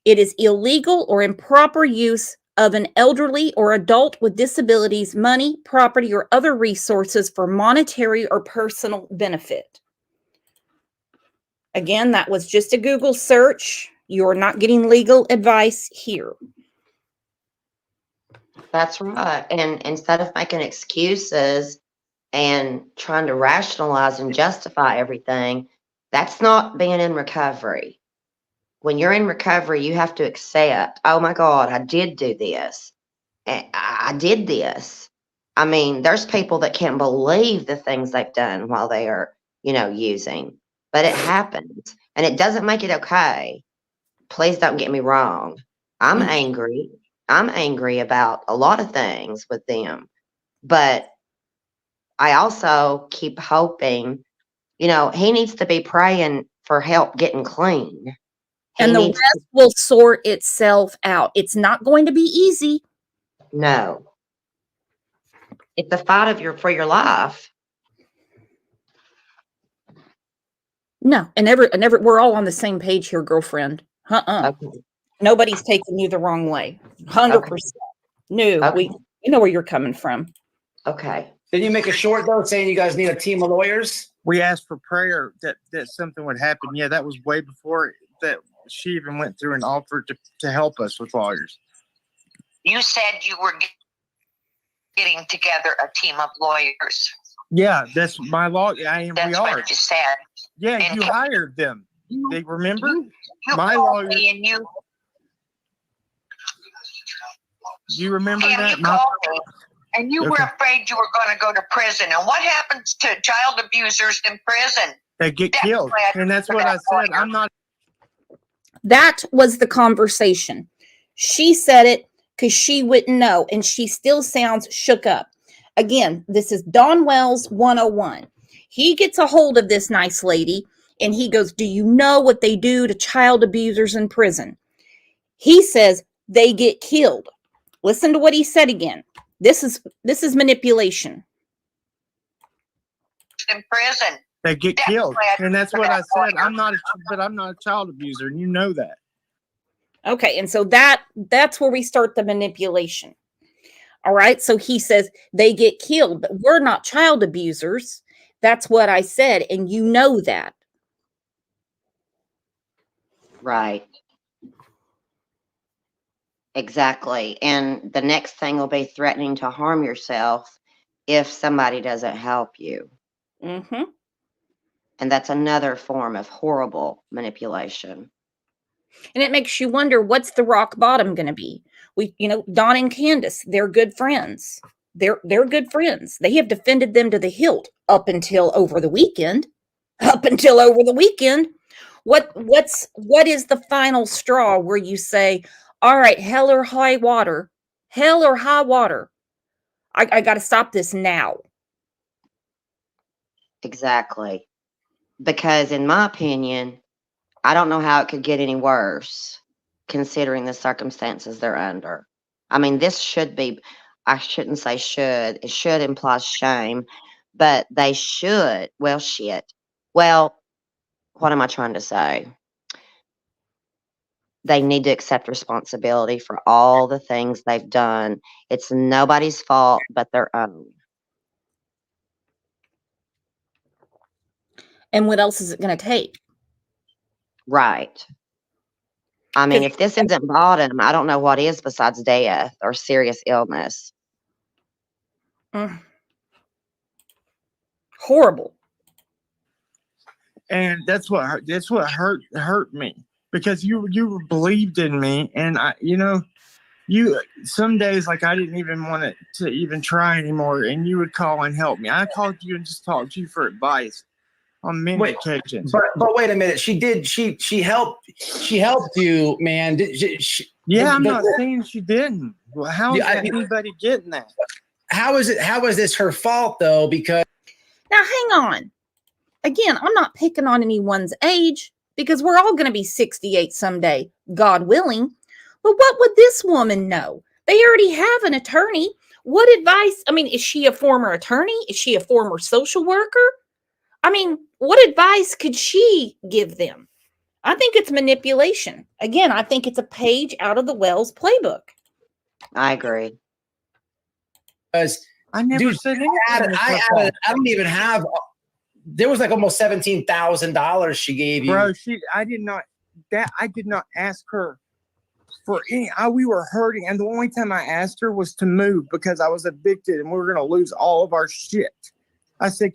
It is illegal or improper use of an elderly or adult with disabilities, money, property, or other resources for monetary or personal benefit. Again, that was just a Google search. You're not getting legal advice here. That's right. And instead of making excuses and trying to rationalize and justify everything, that's not being in recovery. When you're in recovery, you have to accept, oh my God, I did do this. I did this. I mean, there's people that can't believe the things they've done while they are, using. But it happens. And it doesn't make it okay. Please don't get me wrong. I'm angry. I'm angry about a lot of things with them. But I also keep hoping, he needs to be praying for help getting clean. And the rest will sort itself out. It's not going to be easy. No. It's a fight for your life. No, and we're all on the same page here, girlfriend. Okay. Nobody's taking you the wrong way. 100%. Okay. No, okay. We know where you're coming from. Okay. Did you make a short though saying you guys need a team of lawyers? We asked for prayer that something would happen. Yeah, that was way before that she even went through and offered to help us with lawyers. You said you were getting together a team of lawyers. Yeah, that's my law. We are. What you said. Yeah, and you hired them. They remember my lawyer. And you remember that? You called me, and you were afraid you were going to go to prison. And what happens to child abusers in prison? They get killed. And that's what I said. I'm not. That was the conversation. She said it because she wouldn't know, and she still sounds shook up. Again, this is Don Wells 101. He gets a hold of this nice lady, and he goes, do you know what they do to child abusers in prison? He says they get killed. Listen to what he said again. This is manipulation. In prison. They get killed. And that's what I said. I'm not a child abuser, and you know that. Okay, and so that's where we start the manipulation. All right, so he says they get killed, but we're not child abusers. That's what I said, and you know that. Right. Exactly. And the next thing will be threatening to harm yourself if somebody doesn't help you. Mm-hmm. And that's another form of horrible manipulation. And it makes you wonder, what's the rock bottom going to be? Don and Candace, they're good friends. They're good friends. They have defended them to the hilt up until over the weekend. What is the final straw where you say, all right, hell or high water, I got to stop this now. Exactly. Because in my opinion, I don't know how it could get any worse considering the circumstances they're under. I mean, this should be, I shouldn't say should, it should imply shame, but they should, well, shit. Well, what am I trying to say? They need to accept responsibility for all the things they've done. It's nobody's fault but their own. And what else is it going to take? Right. I mean, if this isn't bottom, I don't know what is besides death or serious illness. Horrible. And that's what hurt me, because you believed in me, and you some days, like, I didn't even want to even try anymore, and you would call and help me. I called you and just talked to you for advice on many occasions. But wait a minute. She helped you, man. I'm not saying she didn't. Well, how is anybody getting that? How is this her fault though? Because Now, hang on. Again, I'm not picking on anyone's age, because we're all going to be 68 someday, God willing. But what would this woman know? They already have an attorney. What advice? I mean, is she a former attorney? Is she a former social worker? I mean, what advice could she give them? I think it's manipulation. Again, I think it's a page out of the Wells playbook. I agree. Because I never said anything. I don't even have. There was like almost $17,000 she gave you, bro. I did not ask her for any. We were hurting, and the only time I asked her was to move because I was evicted and we were going to lose all of our shit. I said,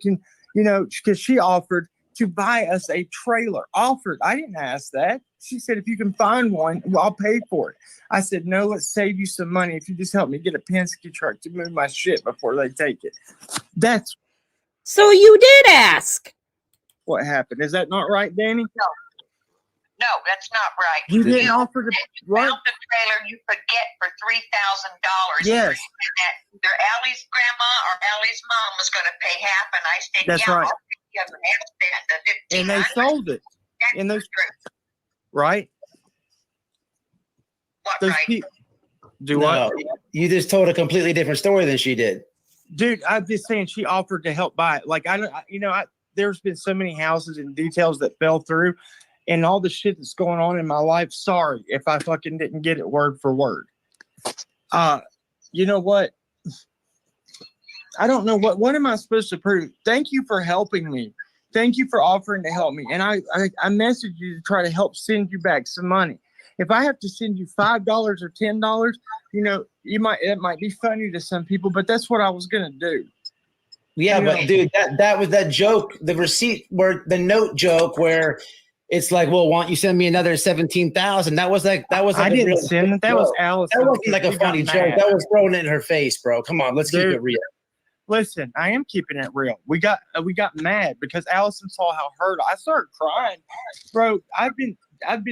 because she offered to buy us a trailer. Offered. I didn't ask that. She said, if you can find one, well, I'll pay for it. I said, no, let's save you some money if you just help me get a Penske truck to move my shit before they take it. That's so you did ask. What happened? Is that not right, Danny? No, that's not right. You didn't offer to found the trailer you could get for $3,000. Yes. And that either Allie's grandma or Allie's mom was going to pay half, and I said, That's right. I'll pay the other half then, And they sold it. And those, right? What, those right? Do what? You just told a completely different story than she did. Dude, I'm just saying she offered to help buy it. Like, there's been so many houses and details that fell through, and all the shit that's going on in my life. Sorry if I fucking didn't get it word for word. You know what? I don't know what am I supposed to prove? Thank you for helping me. Thank you for offering to help me. And I messaged you to try to help send you back some money. If I have to send you $5 or $10, it might be funny to some people, but that's what I was gonna do. Yeah, but dude, that was that joke, the receipt where the note joke where it's like, well, why don't you send me another 17,000? That was like I didn't send it. That was Allison. That wasn't like a funny joke. That was thrown in her face, bro. Come on, let's keep it real. Listen, I am keeping it real. We got mad because Allison saw how hurt I started crying, bro. I've been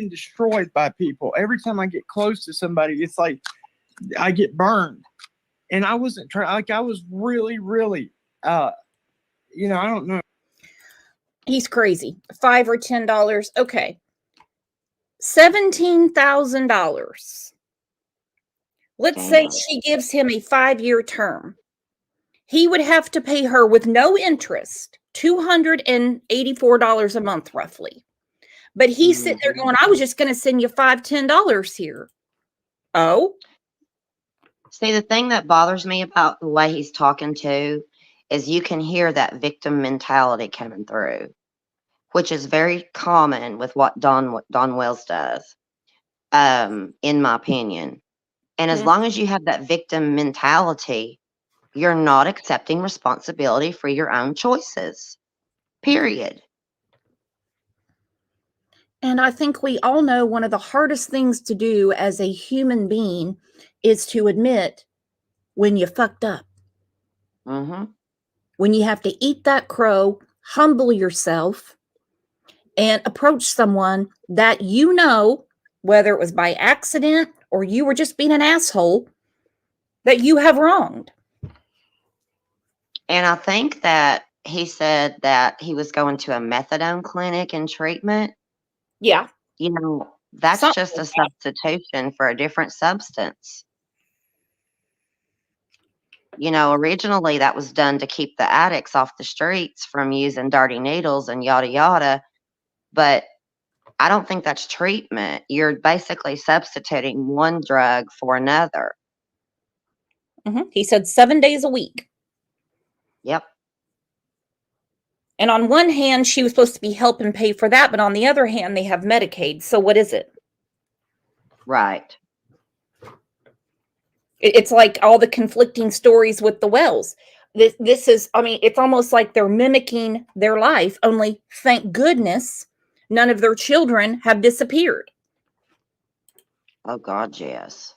destroyed by people. Every time I get close to somebody, it's like I get burned. And I wasn't trying. Like, I was really, really, I don't know. He's crazy. $5 or $10. Okay. $17,000. Let's say she gives him a 5-year term. He would have to pay her with no interest, $284 a month, roughly. But he's sitting there going, I was just going to send you $5, $10 here. Oh? See, the thing that bothers me about the way he's talking to is you can hear that victim mentality coming through, which is very common with what Don Wells does, in my opinion. And as long as you have that victim mentality, you're not accepting responsibility for your own choices, period. And I think we all know one of the hardest things to do as a human being is to admit when you fucked up. Mm-hmm. When you have to eat that crow, humble yourself, and approach someone that you know, whether it was by accident or you were just being an asshole, that you have wronged. And I think that he said that he was going to a methadone clinic and treatment. Yeah. That's just a substitution for a different substance. Originally that was done to keep the addicts off the streets from using dirty needles and yada yada. But I don't think that's treatment. You're basically substituting one drug for another. Mm-hmm. He said 7 days a week. Yep. And on one hand, she was supposed to be helping pay for that, but on the other hand, they have Medicaid. So what is it? Right. It's like all the conflicting stories with the Wells. This is, I mean, it's almost like they're mimicking their life, only thank goodness none of their children have disappeared. Oh God, yes.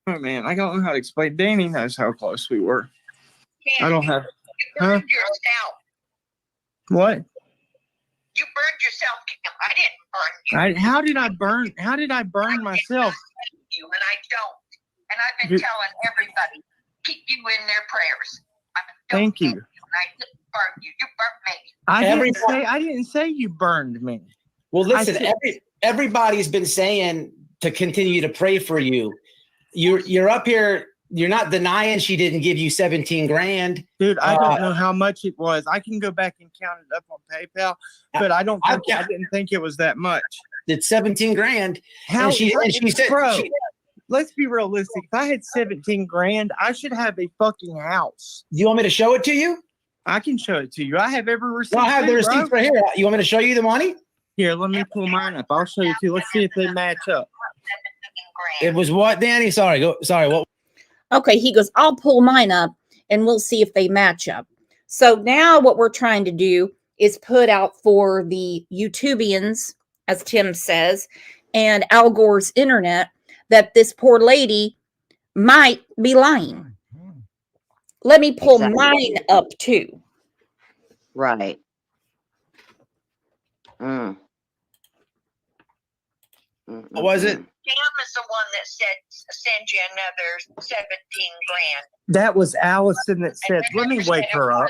Oh man, I don't know how to explain. Danny knows how close we were. I don't have. You burned yourself. What? You burned yourself, Kim. I didn't burn you. How did I burn? How did I burn myself? You and I don't. And I've been telling everybody, keep you in their prayers. Thank you. And I didn't burn you. You burnt me. I didn't say you burned me. Well, listen, everybody's been saying to continue to pray for you. You're up here. You're not denying she didn't give you 17 grand. Dude, I don't know how much it was. I can go back and count it up on PayPal, but I didn't think it was that much. It's 17 grand. How? And she said, bro, let's be realistic. If I had 17 grand, I should have a fucking house. You want me to show it to you? I can show it to you. I have every receipt. Well, I have the receipts right here. You want me to show you the money? Here, let me pull mine up. I'll show you too. Let's see if they match up. It was what, Danny? Sorry, what? Okay, he goes, I'll pull mine up and we'll see if they match up. So now what we're trying to do is put out for the YouTubians, as Tim says, and Al Gore's internet, that this poor lady might be lying. Let me pull mine up too. Right. Mm. What was it? Cam is the one that said send you another 17 grand. That was Allison that said, let me wake her up. I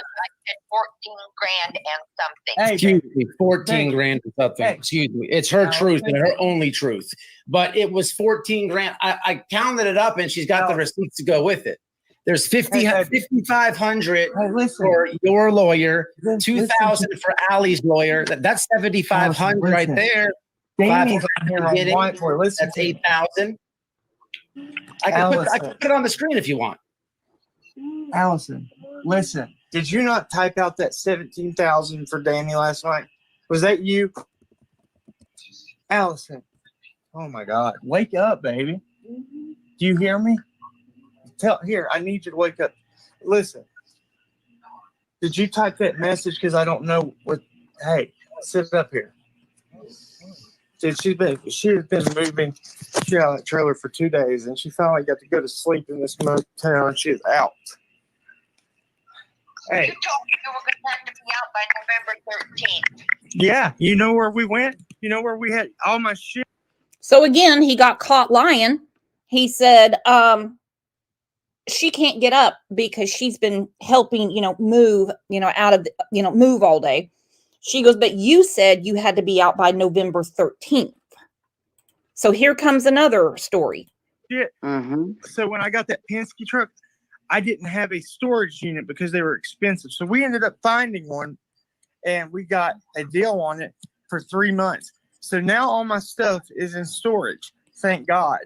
said 14 grand and something. Hey, Excuse me, 14 grand or something. Hey. Excuse me. It's her truth and her only truth. But it was 14 grand. I counted it up and she's got the receipts to go with it. There's 5,500 for your lawyer, 2,000 for Allie's lawyer. That's 7,500 right there. Danny's That's 8,000. I can put it on the screen if you want. Allison, listen. Did you not type out that 17,000 for Danny last night? Was that you? Allison. Oh my God. Wake up, baby. Do you hear me? Here, I need you to wake up. Listen. Did you type that message? Because I don't know what. Hey, sit up here. Dude, she has been moving shit out of that trailer for 2 days, and she finally got to go to sleep in this motel, and she's out. Hey. You told me you were going to have to be out by November 13th. Yeah, you know where we went? You know where we had all my shit? So again, he got caught lying. He said, she can't get up because she's been helping, move, out of, move all day. She goes, but you said you had to be out by November 13th. So here comes another story. Shit. Mm-hmm. So when I got that Penske truck, I didn't have a storage unit because they were expensive. So we ended up finding one, and we got a deal on it for 3 months. So now all my stuff is in storage. Thank God.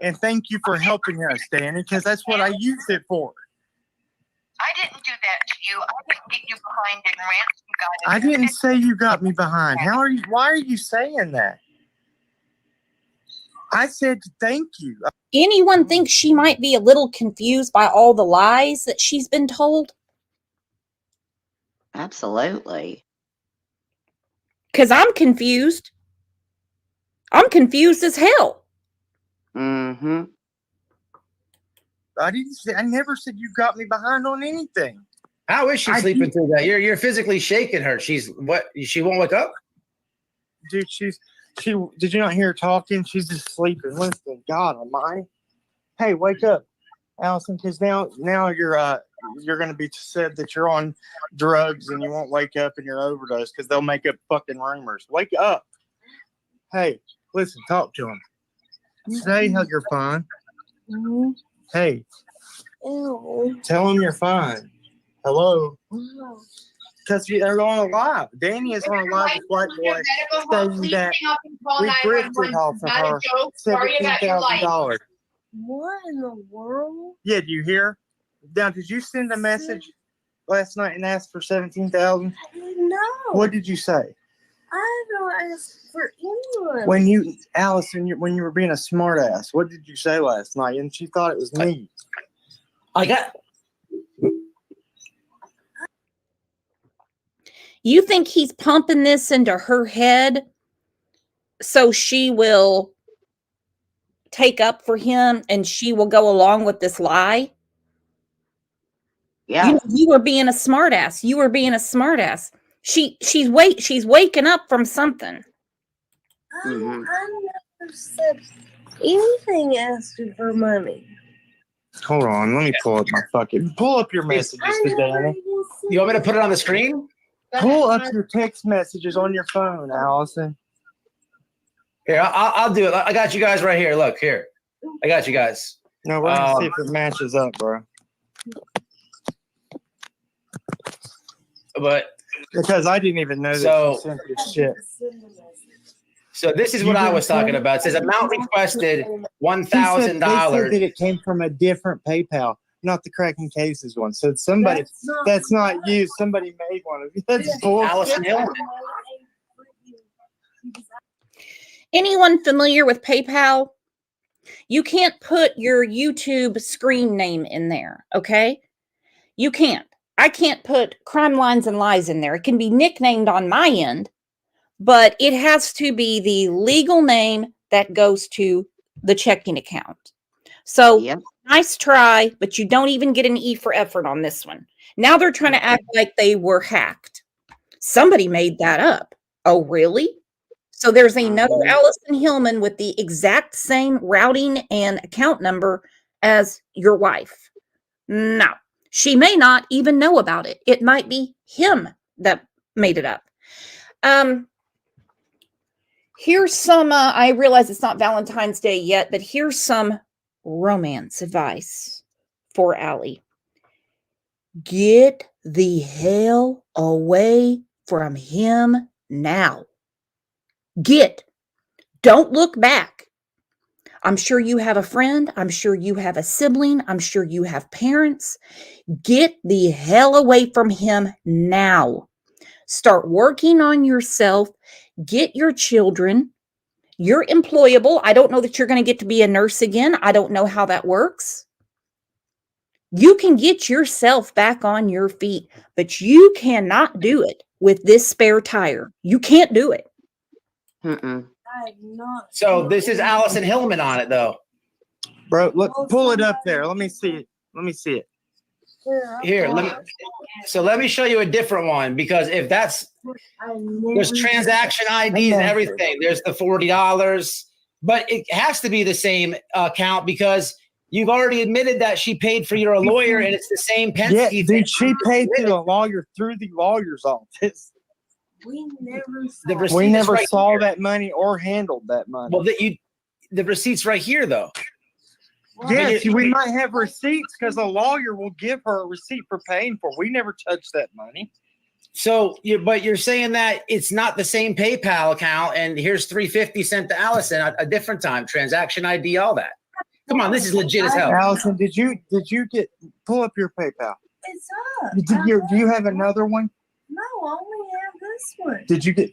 And thank you for helping us, Danny, because that's what I used it for. I didn't do that to you. I didn't get you behind in rent. You got I didn't say you got me behind. Why are you saying that? I said thank you. Anyone think she might be a little confused by all the lies that she's been told? Absolutely. Because I'm confused. I'm confused as hell. Mm-hmm. I never said you got me behind on anything. How is she sleeping through that? You're physically shaking her. She won't wake up? Dude, did you not hear her talking? She's just sleeping. Listen, God almighty. Hey, wake up, Allison, because now you're gonna be said that you're on drugs and you won't wake up and you're overdose because they'll make up fucking rumors. Wake up. Hey, listen, talk to him. Say how you're fine. Hey, tell them you're fine. Hello. Because they're on a live. Danny is on a live with White Boy saying that we grifted off of her $17,000. What in the world? Yeah, do you hear? Now, did you send a message last night and ask for $17,000? No. What did you say? I don't ask for anyone. When you were being a smart ass, what did you say last night? And she thought it was me. You think he's pumping this into her head so she will take up for him and she will go along with this lie? Yeah. You were being a smartass. You were being a smartass. She's waking up from something. Mhm. I never said anything asking for money. Hold on, let me pull up your messages to Danny. You want me to put it on the screen? Pull up your text messages on your phone, Allison. Here, I'll do it. I got you guys right here. Look here. I got you guys. No, we're gonna see if it matches up, bro. But because I didn't even know that she sent this shit. So this is what I was talking about. It says amount requested $1,000. They said that it came from a different PayPal, not the Cracking Cases one. So somebody that's not you. Somebody made one of you. That's bullshit. Allison Hillman. Anyone familiar with PayPal? You can't put your YouTube screen name in there, okay? You can't. I can't put Crime Lines and Lies in there. It can be nicknamed on my end, but it has to be the legal name that goes to the checking account. So nice try, but you don't even get an E for effort on this one. Now they're trying to act like they were hacked. Somebody made that up. Oh, really? So there's another Allison Hillman with the exact same routing and account number as your wife. No, she may not even know about it. It might be him that made it up. Here's some, I realize it's not Valentine's Day yet, but here's some romance advice for Allie. Get the hell away from him now. Don't look back. I'm sure you have a friend. I'm sure you have a sibling. I'm sure you have parents. Get the hell away from him now. Start working on yourself. Get your children. You're employable. I don't know that you're going to get to be a nurse again. I don't know how that works. You can get yourself back on your feet, but you cannot do it with this spare tire. You can't do it. So this is Allison Hillman on it, though. Bro, look, pull it up there. Let me see it. Let me see it. Here, let me show you a different one, because if that's there's transaction IDs and everything. There's the $40, but it has to be the same account because you've already admitted that she paid for your lawyer and it's the same Penske. Yeah, dude, she paid to the lawyer through the lawyer's office. We never We never saw that money or handled that money. Well, the receipt's right here, though. Yes, we might have receipts because a lawyer will give her a receipt for paying for it. We never touched that money. So, but you're saying that it's not the same PayPal account, and here's $350 sent to Allison a different time, transaction ID, all that. Come on, this is legit as hell. Allison, did you pull up your PayPal? It's up. Do you have another one? No, I only have this one. Did you get?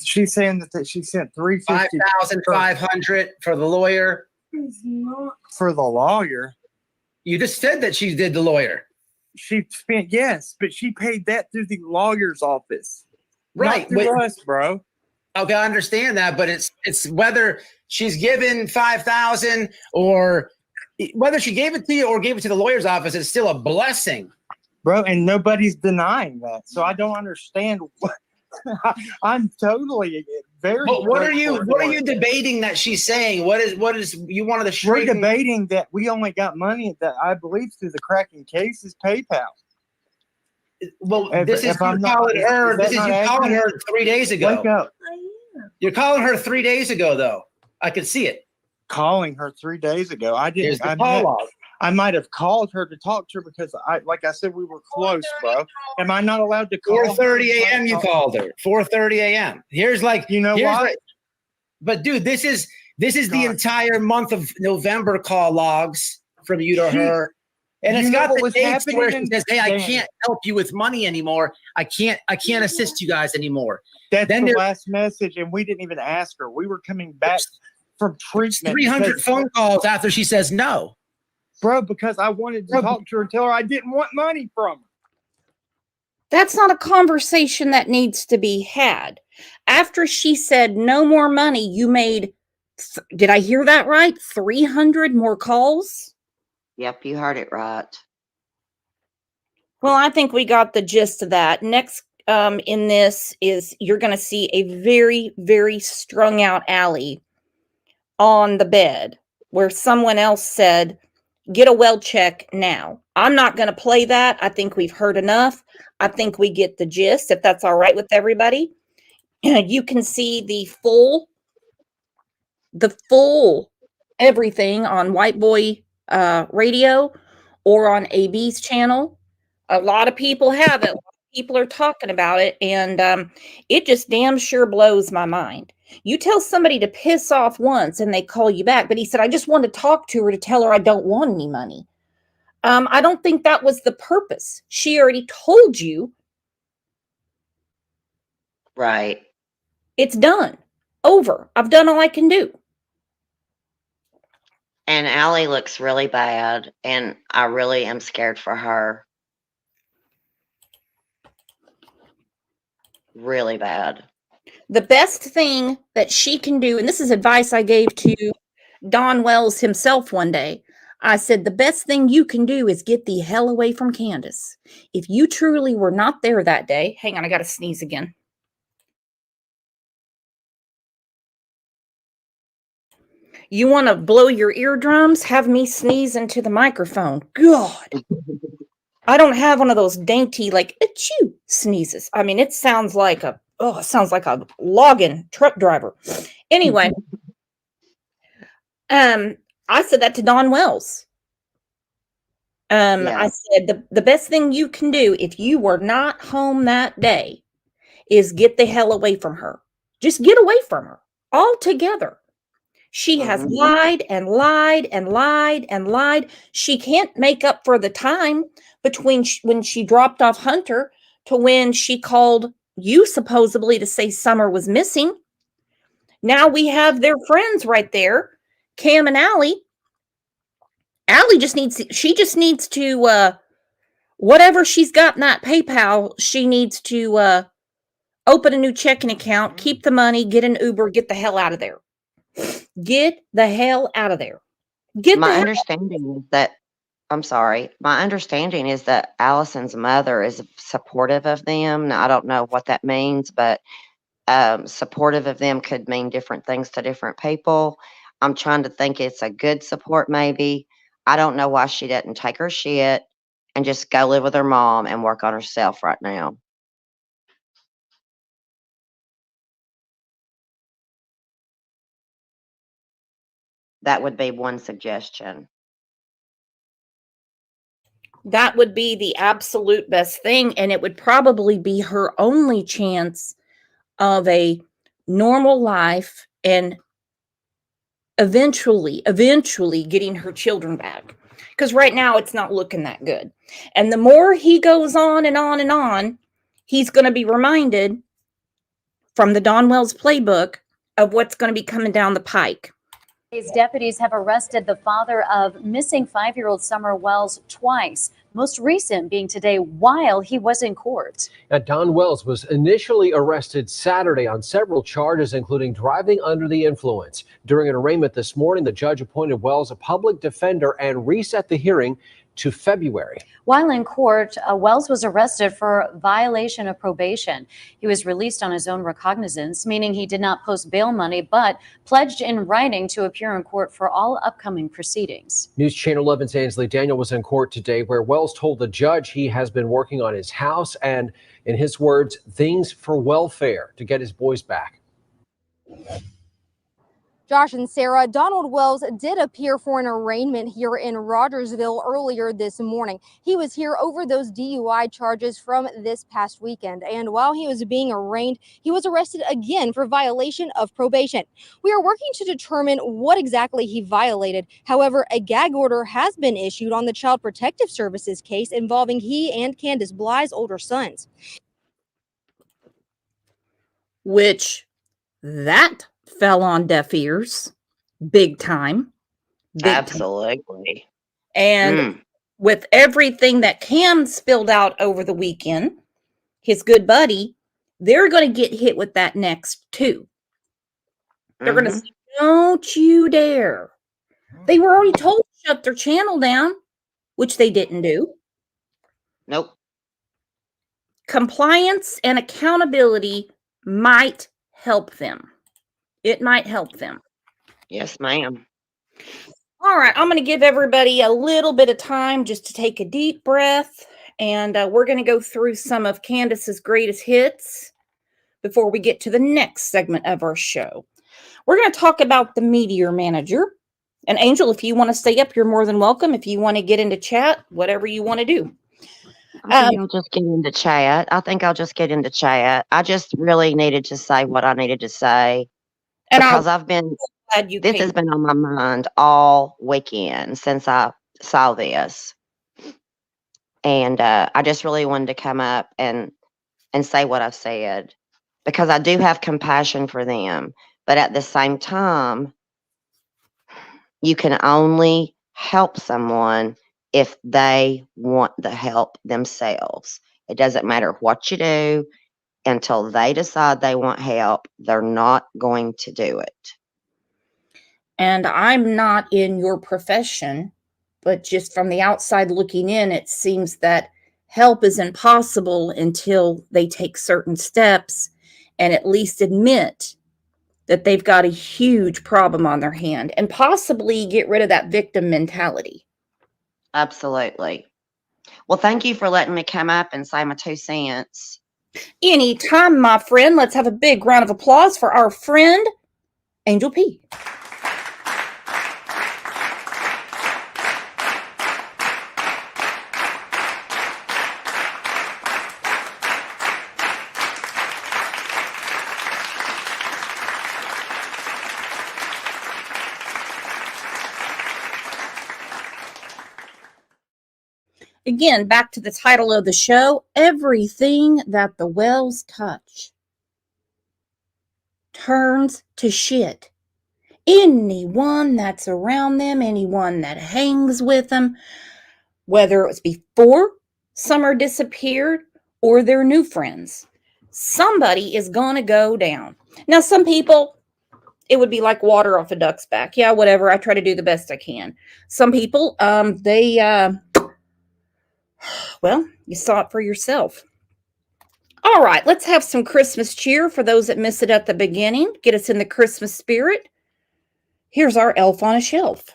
She's saying that she sent $350. $5,500 for the lawyer. It's not For the lawyer. You just said that she did the lawyer. She spent, yes, but she paid that through the lawyer's office. Right. Not through us, bro. Okay, I understand that, but it's whether she's given $5,000 or whether she gave it to you or gave it to the lawyer's office, it's still a blessing. Bro, and nobody's denying that. So I don't understand what I'm totally very. But what are you debating that she's saying? What is you wanted to straighten? We're debating that we only got money that I believe through the Cracking Cases PayPal. Well, this is you calling her 3 days ago. Wake up. You're calling her 3 days ago, though. I could see it. Calling her 3 days ago. I didn't. Here's the call log. I might have called her to talk to her because like I said, we were close, bro. Am I not allowed to call? 4:30 a.m. You called her. 4:30 a.m. Here's like, you know what? But dude, this is the entire month of November call logs from you to her, and it's got the dates where she says, "Hey, I can't help you with money anymore. I can't assist you guys anymore." That's the last message, and we didn't even ask her. We were coming back from treatment. 300 phone calls after she says no. Bro, because I wanted to talk to her and tell her I didn't want money from her. That's not a conversation that needs to be had. After she said no more money, you made, did I hear that right? 300 more calls? Yep, you heard it right. Well, I think we got the gist of that. Next in this is you're going to see a very, very strung out Allie on the bed where someone else said, get a well check now. I'm not going to play that. I think we've heard enough. I think we get the gist, if that's all right with everybody. You can see the full everything on White Boy Radio or on AB's channel. A lot of people have it. A lot of people are talking about it, and it just damn sure blows my mind. You tell somebody to piss off once and they call you back, but he said, I just want to talk to her to tell her I don't want any money. I don't think that was the purpose. She already told you. Right. It's done. Over. I've done all I can do. And Allie looks really bad, and I really am scared for her. Really bad. The best thing that she can do, and this is advice I gave to Don Wells himself one day. I said, the best thing you can do is get the hell away from Candace. If you truly were not there that day, hang on, I got to sneeze again. You want to blow your eardrums? Have me sneeze into the microphone. God. I don't have one of those dainty, like, achoo sneezes. I mean, it sounds like a login truck driver. Anyway, I said that to Don Wells. Yeah. I said, the best thing you can do if you were not home that day is get the hell away from her. Just get away from her altogether. She has lied and lied and lied and lied. She can't make up for the time between when she dropped off Hunter to when she called you supposedly to say Summer was missing. Now we have their friends right there, Cam and Allie. Allie just needs to whatever she's got in that PayPal, she needs to open a new checking account, keep the money, get an Uber, get the hell out of there. Get the hell out of there. My understanding is that my understanding is that Allison's mother is supportive of them. Now, I don't know what that means, but supportive of them could mean different things to different people. I'm trying to think it's a good support, maybe. I don't know why she doesn't take her shit and just go live with her mom and work on herself right now. That would be one suggestion. That would be the absolute best thing, and it would probably be her only chance of a normal life and eventually getting her children back. Because right now it's not looking that good. And the more he goes on and on and on, he's going to be reminded from the Don Wells playbook of what's going to be coming down the pike. Deputies have arrested the father of missing 5-year-old Summer Wells twice, most recent being today while he was in court. Now, Don Wells was initially arrested Saturday on several charges, including driving under the influence. During an arraignment this morning, the judge appointed Wells a public defender and reset the hearing to February. While in court, Wells was arrested for violation of probation. He was released on his own recognizance, meaning he did not post bail money, but pledged in writing to appear in court for all upcoming proceedings. News Channel 11's Ansley Daniel was in court today, where Wells told the judge he has been working on his house and, in his words, things for welfare to get his boys back. Josh and Sarah, Donald Wells did appear for an arraignment here in Rogersville earlier this morning. He was here over those DUI charges from this past weekend. And while he was being arraigned, he was arrested again for violation of probation. We are working to determine what exactly he violated. However, a gag order has been issued on the Child Protective Services case involving he and Candace Bly's older sons. Which that fell on deaf ears big time. Absolutely. And with everything that Cam spilled out over the weekend, his good buddy, they're going to get hit with that next too. They're going to say, don't you dare. They were already told to shut their channel down, which they didn't do. Nope. Compliance and accountability might help them. It might help them. Yes, ma'am. All right, I'm going to give everybody a little bit of time just to take a deep breath, and we're going to go through some of Candace's greatest hits before we get to the next segment of our show. We're going to talk about the Meteor Manager. And Angel, if you want to stay up, you're more than welcome. If you want to get into chat, whatever you want to do. I think I'll just get into chat. I just really needed to say what I needed to say. And because this has been on my mind all weekend since I saw this. And I just really wanted to come up and say what I've said, because I do have compassion for them. But at the same time, you can only help someone if they want the help themselves. It doesn't matter what you do. Until they decide they want help, they're not going to do it. And I'm not in your profession, but just from the outside looking in, it seems that help is impossible until they take certain steps and at least admit that they've got a huge problem on their hand and possibly get rid of that victim mentality. Absolutely. Well, thank you for letting me come up and say my 2 cents. Anytime, my friend. Let's have a big round of applause for our friend, Angel P. Again, back to the title of the show, everything that the Wells touch turns to shit. Anyone that's around them, anyone that hangs with them, whether it was before Summer disappeared or their new friends, somebody is going to go down. Now, some people, it would be like water off a duck's back. Yeah, whatever. I try to do the best I can. Some people, well, you saw it for yourself. All right, let's have some Christmas cheer for those that missed it at the beginning. Get us in the Christmas spirit. Here's our elf on a shelf.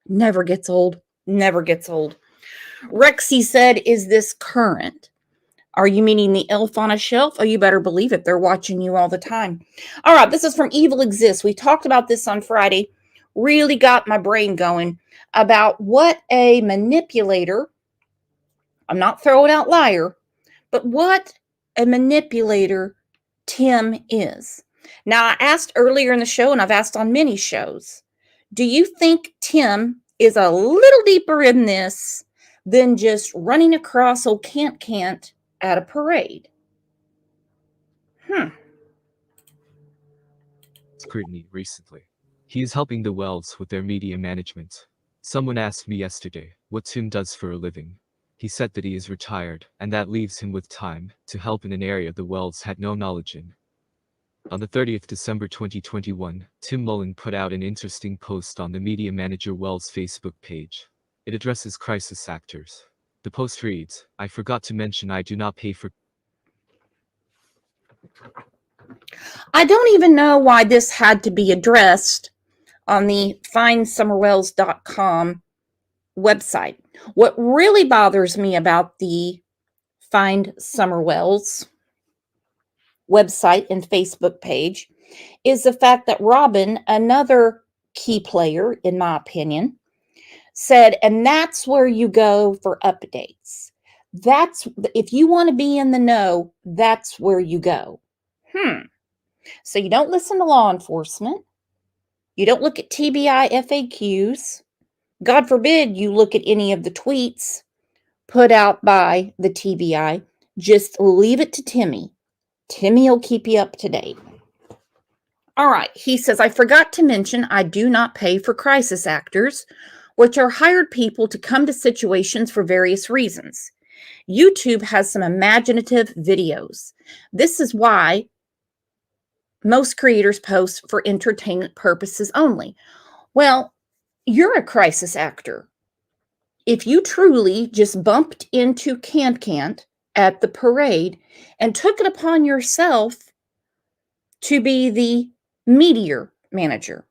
Never gets old. Never gets old. Rexy said, is this current? Are you meaning the elf on a shelf? Oh, you better believe it. They're watching you all the time. All right, this is from Evil Exists. We talked about this on Friday. Really got my brain going about what a manipulator, I'm not throwing out liar, but what a manipulator Tim is. Now, I asked earlier in the show, and I've asked on many shows, do you think Tim is a little deeper in this than just running across old can't at a parade? Scrutiny recently. He is helping the Wells with their media management. Someone asked me yesterday what Tim does for a living. He said that he is retired, and that leaves him with time to help in an area the Wells had no knowledge in. On the 30th December 2021, Tim Mullen put out an interesting post on the Media Manager Wells Facebook page. It addresses crisis actors. The post reads, I forgot to mention I do not pay for... I don't even know why this had to be addressed on the findsummerwells.com website. What really bothers me about the Find Summer Wells website and Facebook page is the fact that Robin, another key player, in my opinion, said, and that's where you go for updates. That's if you want to be in the know, that's where you go. So you don't listen to law enforcement. You don't look at TBI FAQs. God forbid you look at any of the tweets put out by the TBI. Just leave it to Timmy. Timmy will keep you up to date. All right, he says, I forgot to mention I do not pay for crisis actors, which are hired people to come to situations for various reasons. YouTube has some imaginative videos. This is why most creators post for entertainment purposes only. Well, you're a crisis actor. If you truly just bumped into Cant at the parade and took it upon yourself to be the meteor manager.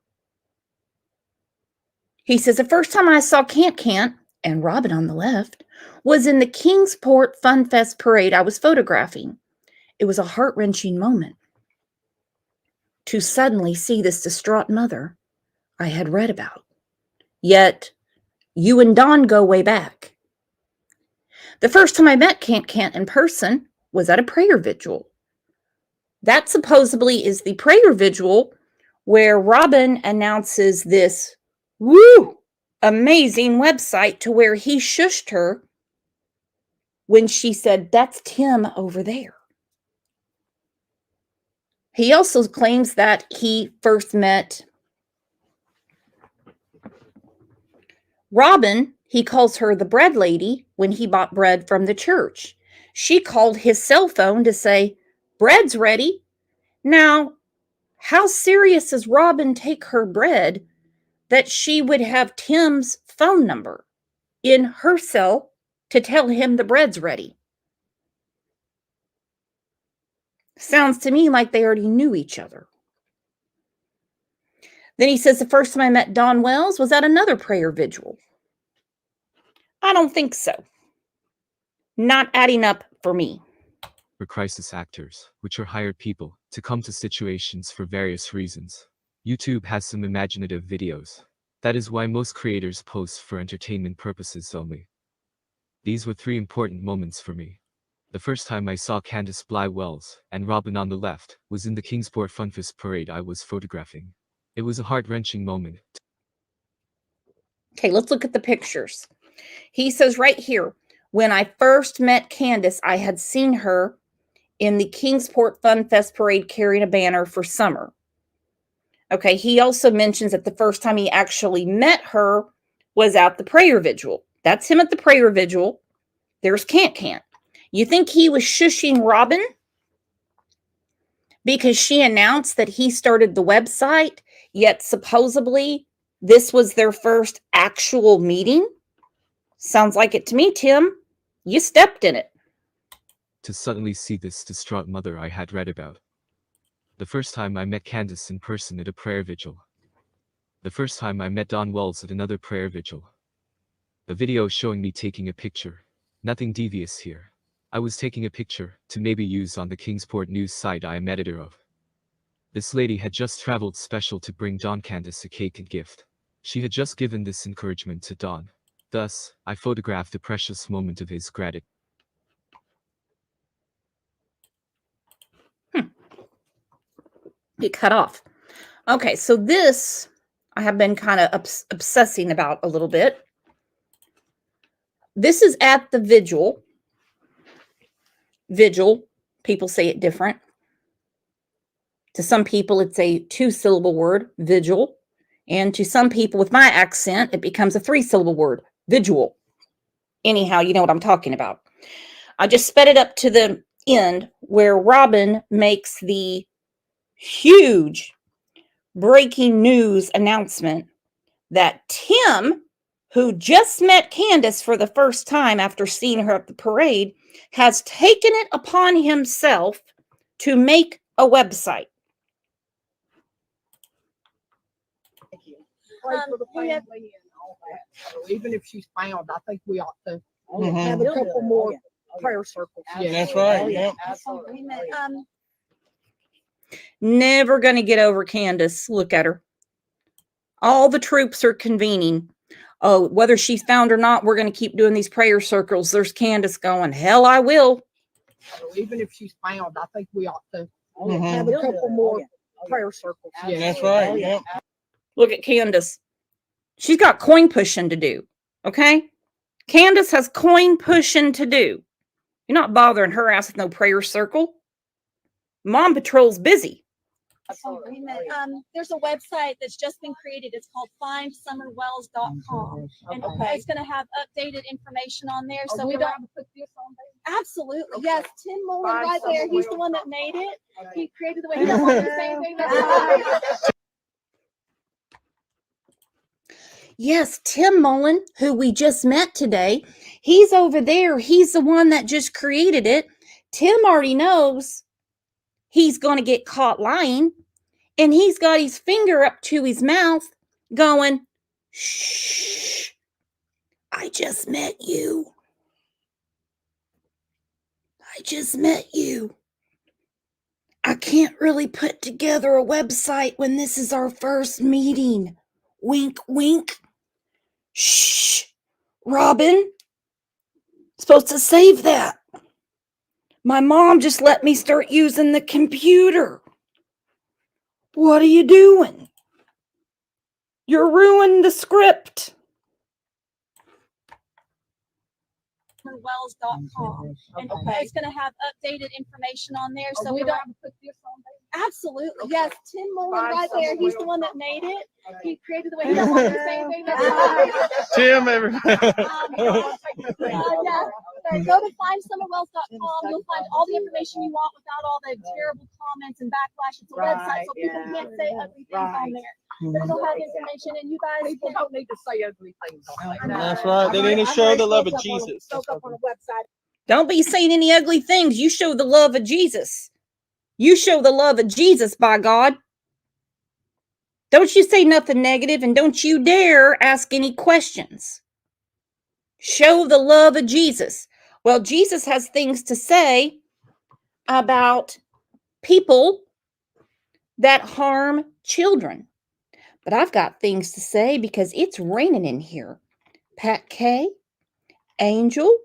He says, the first time I saw Cant and Robin on the left was in the Kingsport Fun Fest parade I was photographing. It was a heart-wrenching moment to suddenly see this distraught mother I had read about. Yet, you and Don go way back. The first time I met Cant in person was at a prayer vigil. That supposedly is the prayer vigil where Robin announces this amazing website to where he shushed her when she said, that's Tim over there. He also claims that he first met Robin. He calls her the bread lady when he bought bread from the church. She called his cell phone to say, bread's ready. Now, how serious does Robin take her bread that she would have Tim's phone number in her cell to tell him the bread's ready? Sounds to me like they already knew each other. Then he says the first time I met Don Wells was at another prayer vigil. I don't think so. Not adding up for me. For crisis actors, which are hired people to come to situations for various reasons. YouTube has some imaginative videos. That is why most creators post for entertainment purposes only. These were 3 important moments for me. The first time I saw Candace Bly Wells and Robin on the left was in the Kingsport Funfest parade I was photographing. It was a heart-wrenching moment. Okay, let's look at the pictures. He says right here, when I first met Candace, I had seen her in the Kingsport Fun Fest parade carrying a banner for summer. Okay, he also mentions that the first time he actually met her was at the prayer vigil. That's him at the prayer vigil. There's Cant. You think he was shushing Robin because she announced that he started the website, yet supposedly this was their first actual meeting? Sounds like it to me, Tim. You stepped in it. To suddenly see this distraught mother I had read about. The first time I met Candace in person at a prayer vigil. The first time I met Don Wells at another prayer vigil. The video showing me taking a picture. Nothing devious here. I was taking a picture to maybe use on the Kingsport news site I am editor of. This lady had just traveled special to bring Don Candace a cake and gift. She had just given this encouragement to Don. Thus, I photographed a precious moment of his gratitude. It cut off. Okay, so this I have been kind of obsessing about a little bit. This is at the vigil. Vigil, people say it different. To some people, it's a 2-syllable word, vigil. And to some people with my accent, it becomes a 3-syllable word, visual. Anyhow, you know what I'm talking about. I just sped it up to the end where Robin makes the huge breaking news announcement that Tim, who just met Candace for the first time after seeing her at the parade, has taken it upon himself to make a website. Pray for the family and all that. So even if she's found, I think we ought to have a couple more prayer circles. Yeah, that's right. Yeah. Absolutely. Never going to get over Candace. Look at her. All the troops are convening. Oh, whether she's found or not, we're going to keep doing these prayer circles. There's Candace going, hell, I will. Even if she's found, I think we ought to have a couple more prayer circles. Yeah, that's right. Yeah. Look at Candace. She's got coin pushing to do. Okay? Candace has coin pushing to do. You're not bothering her ass with no prayer circle. Mom Patrol's busy. There's a website that's just been created. It's called findsummerwells.com. And it's going to have updated information on there. So we don't put this on there. Absolutely. Yes. Tim Mullen right there. He's the one that made it. He created the way he doesn't want to say anything. Yes, Tim Mullen, who we just met today, he's over there. He's the one that just created it. Tim already knows he's going to get caught lying, and he's got his finger up to his mouth going, shh, I just met you. I just met you. I can't really put together a website when this is our first meeting. Wink, wink. Shh, Robin, supposed to save that. My mom just let me start using the computer. What are you doing? You're ruining the script. Wells.com. And it's going to have updated information on there. So we don't put this on there. Absolutely. Yes. Tim Mullen right there. He's the one that made it. He created the way he doesn't want to say anything. Tim, everybody. Go to findsummerwells.com. You'll find all the information you want without all the terrible comments and backlash. It's a website, so people can't say ugly things on there. But it'll have information, and you guys don't need to say ugly things on there. That's right. They need to show the love of Jesus. Up on a website. Don't be saying any ugly things. You show the love of Jesus. You show the love of Jesus, by God. Don't you say nothing negative, and don't you dare ask any questions. Show the love of Jesus. Well, Jesus has things to say about people that harm children. But I've got things to say because it's raining in here. Pat K, Angel,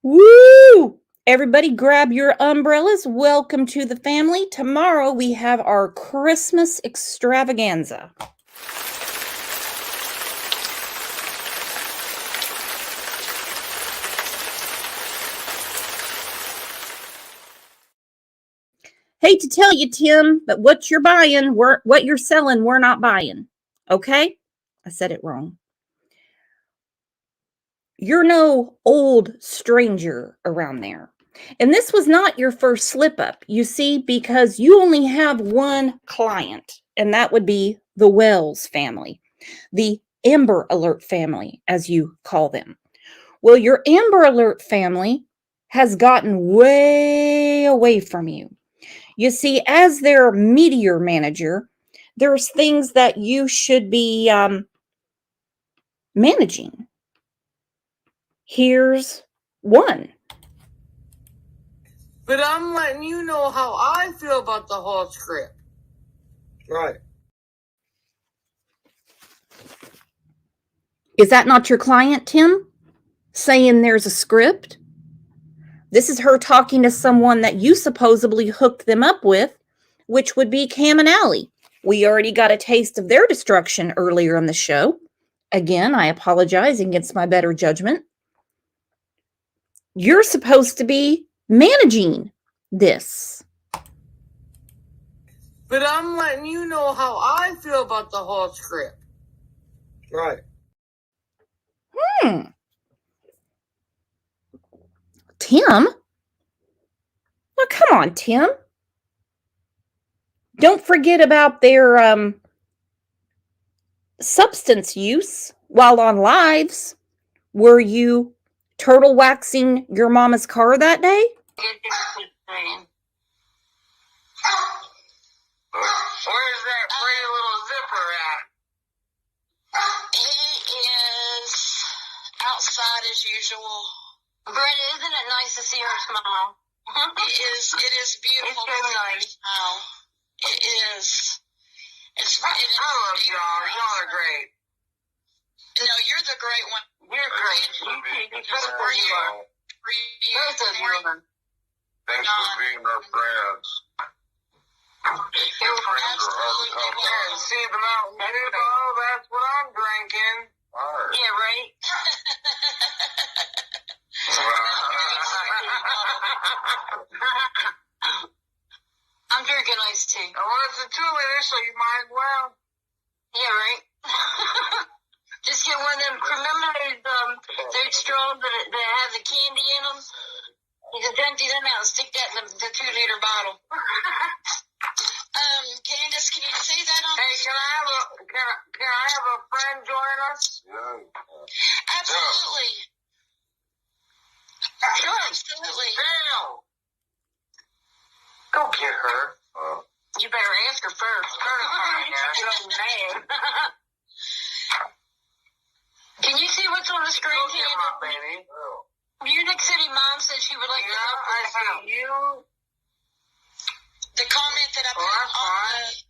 woo! Everybody grab your umbrellas. Welcome to the family. Tomorrow we have our Christmas extravaganza. Hate to tell you, Tim, but what you're buying, what you're selling, we're not buying. Okay? I said it wrong. You're no old stranger around there. And this was not your first slip up, you see, because you only have one client, and that would be the Wells family, the Amber Alert family, as you call them. Well, your Amber Alert family has gotten way away from you. You see, as their meteor manager, there's things that you should be managing. Here's one. But I'm letting you know how I feel about the whole script. Right. Is that not your client, Tim? Saying there's a script? This is her talking to someone that you supposedly hooked them up with, which would be Cam and Allie. We already got a taste of their destruction earlier in the show. Again, I apologize against my better judgment. You're supposed to be managing this. But I'm letting you know how I feel about the whole script. Right. Tim? Well, come on, Tim. Don't forget about their substance use while on lives. Were you turtle waxing your mama's car that day? Where's that pretty little zipper at? He is outside as usual. Brenda, isn't it nice to see her smile? It is beautiful. It's so nice. It is. It's right. I love y'all. Y'all are great. No, you're the great one. You're great. Both of you are. Both of you are. Thanks for being our friends. You're absolutely. See the Mountain Dew? Oh, that's what I'm drinking. Yeah, right. I'm drinking iced tea. Well, it's a 2-liter, so you might as well. Yeah, right. Just get one of them. Remember they're straws that have the candy in them. You just empty them out and stick that in the 2-liter bottle. Candace, can you say that on? Hey, can I have a friend join us? Yeah. Absolutely. Sure, absolutely. Dale! Go get her. You better ask her first. Get old man. Can you see what's on the screen? Go get my baby. Munich City Mom said she would like to help I see you. The comment that I put on the...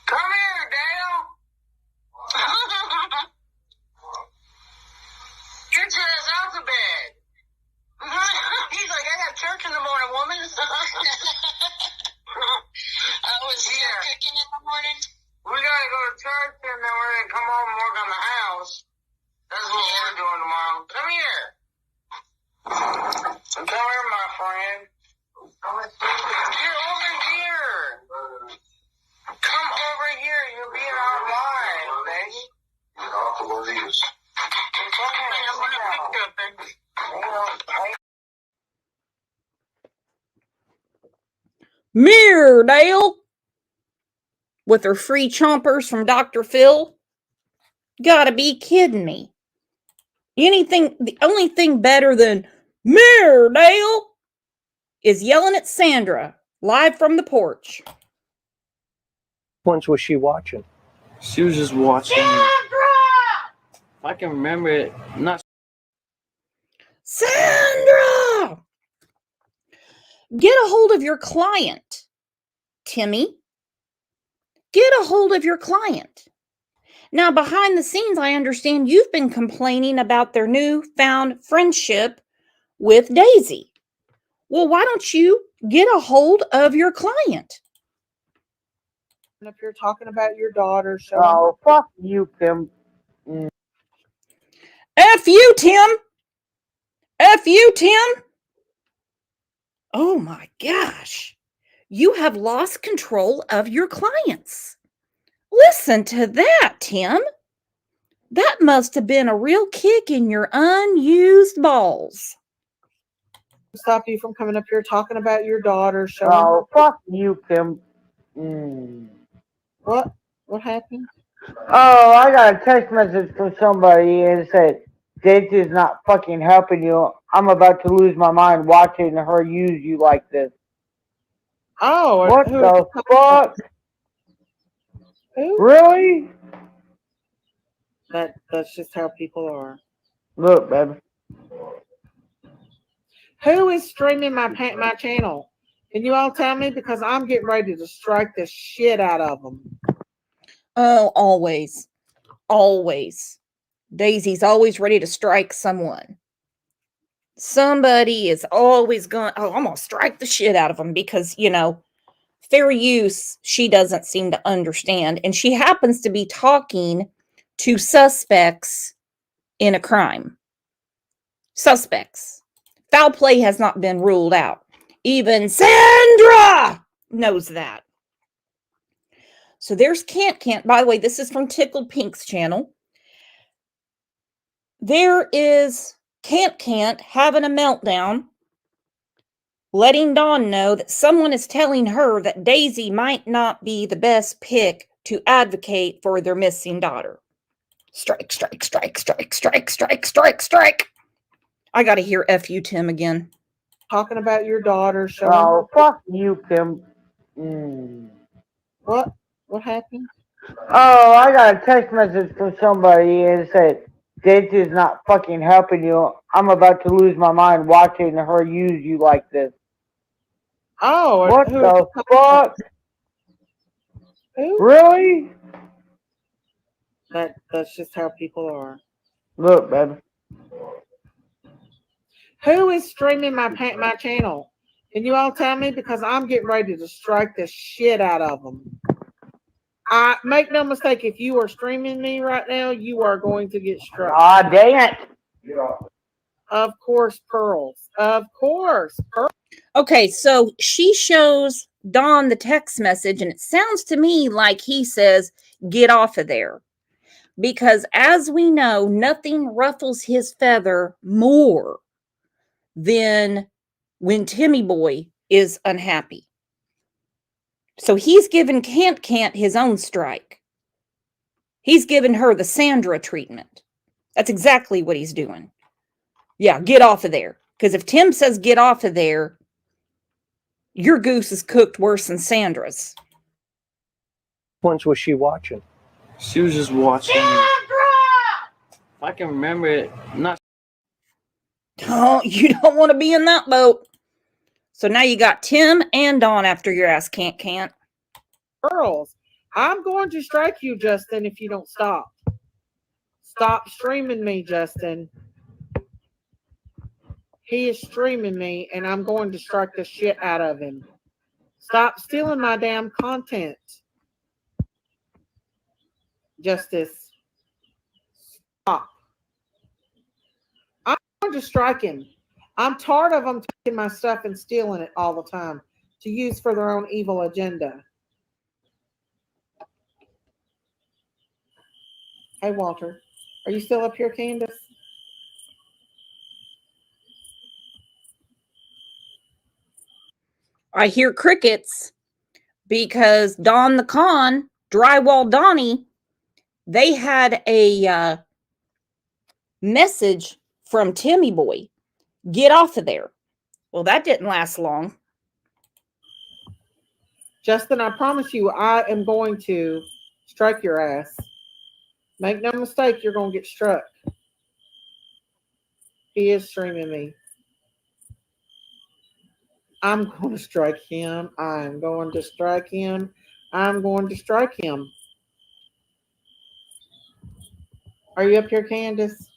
Come here, Dale. Get your ass out of bed. He's like, I got church in the morning, woman. I was here cooking in the morning. We gotta go to church and then we're gonna come home and work on the house. That's what we're doing tomorrow. Come here. Come here, my friend. You're over here. Come over here. You'll be in our lives, baby. Get off of these. Come here. I'm going to pick up and... Meardale with her free chompers from Dr. Phil. Gotta be kidding me. The only thing better than Meardale is yelling at Sandra live from the porch. Which was she watching? She was just watching. Sandra! If I can remember it, not. Sandra! Get a hold of your client, Timmy. Get a hold of your client. Now, behind the scenes, I understand you've been complaining about their newfound friendship with Daisy. Well, why don't you get a hold of your client? If you're talking about your daughter, so oh, fuck you, Tim. F you, Tim. F you, Tim. Oh my gosh. You have lost control of your clients. Listen to that, Tim. That must have been a real kick in your unused balls. Stop you from coming up here talking about your daughter, so oh, fuck you, Tim. What? What happened? Oh, I got a text message from somebody and it said, Daisy's not fucking helping you. I'm about to lose my mind watching her use you like this. Oh, what the fuck? Who? Really? That's just how people are. Look, baby. Who is streaming my channel? Can you all tell me? Because I'm getting ready to strike the shit out of them. Oh, always. Always. Daisy's always ready to strike someone. Somebody is always going, oh, I'm going to strike the shit out of them because, fair use, she doesn't seem to understand. And she happens to be talking to suspects in a crime. Suspects. Foul play has not been ruled out. Even Sandra knows that. So there's Can't. By the way, this is from Tickled Pink's channel. There is Can't having a meltdown, letting Dawn know that someone is telling her that Daisy might not be the best pick to advocate for their missing daughter. Strike, strike, strike, strike, strike, strike, strike, strike. I got to hear F you, Tim, again. Talking about your daughter, so oh, fuck you, Tim. What? What happened? Oh, I got a text message from somebody and it said, Daisy's not fucking helping you. I'm about to lose my mind watching her use you like this. Oh, what the fuck? Who? Really? That's just how people are. Look, baby. Who is streaming my channel? Can you all tell me? Because I'm getting ready to strike the shit out of them. I make no mistake, if you are streaming me right now, you are going to get struck. Ah, dang it. Of course, Pearls. Of course, Pearls. Okay, so she shows Don the text message, and it sounds to me like he says, get off of there. Because as we know, nothing ruffles his feather more than when Timmy Boy is unhappy. So he's given Can't his own strike. He's given her the Sandra treatment. That's exactly what he's doing. Yeah, get off of there. Because if Tim says get off of there, your goose is cooked worse than Sandra's. Once was she watching? She was just watching. If I can remember it, not. Oh, you don't want to be in that boat. So now you got Tim and Dawn after your ass, Can't. Pearls. I'm going to strike you, Justin, if you don't stop. Stop streaming me, Justin. He is streaming me, and I'm going to strike the shit out of him. Stop stealing my damn content. Justice. Stop. I'm going to strike him. I'm tired of them taking my stuff and stealing it all the time to use for their own evil agenda. Hey, Walter. Are you still up here, Candace? I hear crickets because Don the Con, Drywall Donnie, they had a message from Timmy Boy. Get off of there. Well, that didn't last long. Justin, I promise you, I am going to strike your ass. Make no mistake, you're going to get struck. He is streaming me. I'm going to strike him. I'm going to strike him. I'm going to strike him. Are you up here, Candace?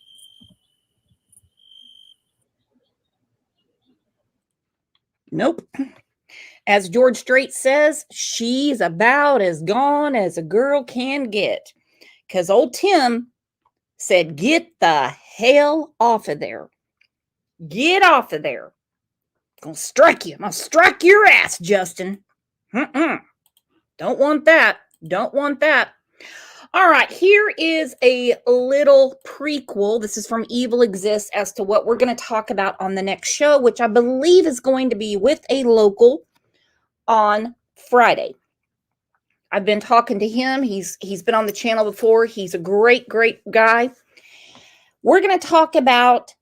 Nope. As George Strait says, she's about as gone as a girl can get. Because old Tim said, get the hell off of there. Get off of there. I'm going to strike you. I'm going to strike your ass, Justin. Don't want that. Don't want that. All right, here is a little prequel. This is from Evil Exists as to what we're going to talk about on the next show, which I believe is going to be with a local on Friday. I've been talking to him. He's been on the channel before. He's a great guy. We're going to talk about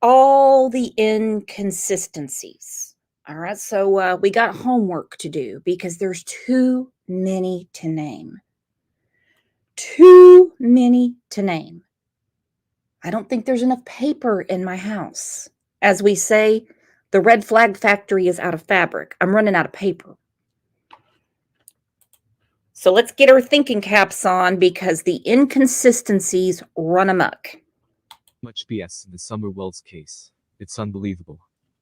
all the inconsistencies. All right, so we got homework to do because there's too many to name. Too many to name. I don't think there's enough paper in my house. As we say, the red flag factory is out of fabric. I'm running out of paper. So let's get our thinking caps on because the inconsistencies run amok. Much BS in the Summer Wells case. It's unbelievable.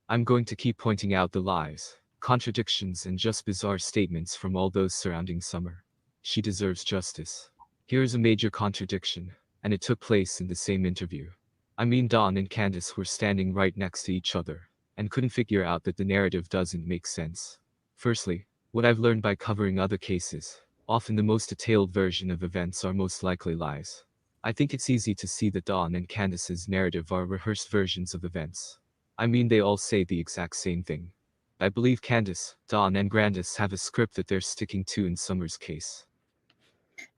I'm going to keep pointing out the lies, contradictions, and just bizarre statements from all those surrounding Summer. She deserves justice. Here's a major contradiction, and it took place in the same interview. I mean, Dawn and Candace were standing right next to each other, and couldn't figure out that the narrative doesn't make sense. Firstly, what I've learned by covering other cases, often the most detailed version of events are most likely lies. I think it's easy to see that Dawn and Candace's narrative are rehearsed versions of events. I mean, they all say the exact same thing. I believe Candace, Dawn, and Grandis have a script that they're sticking to in Summer's case.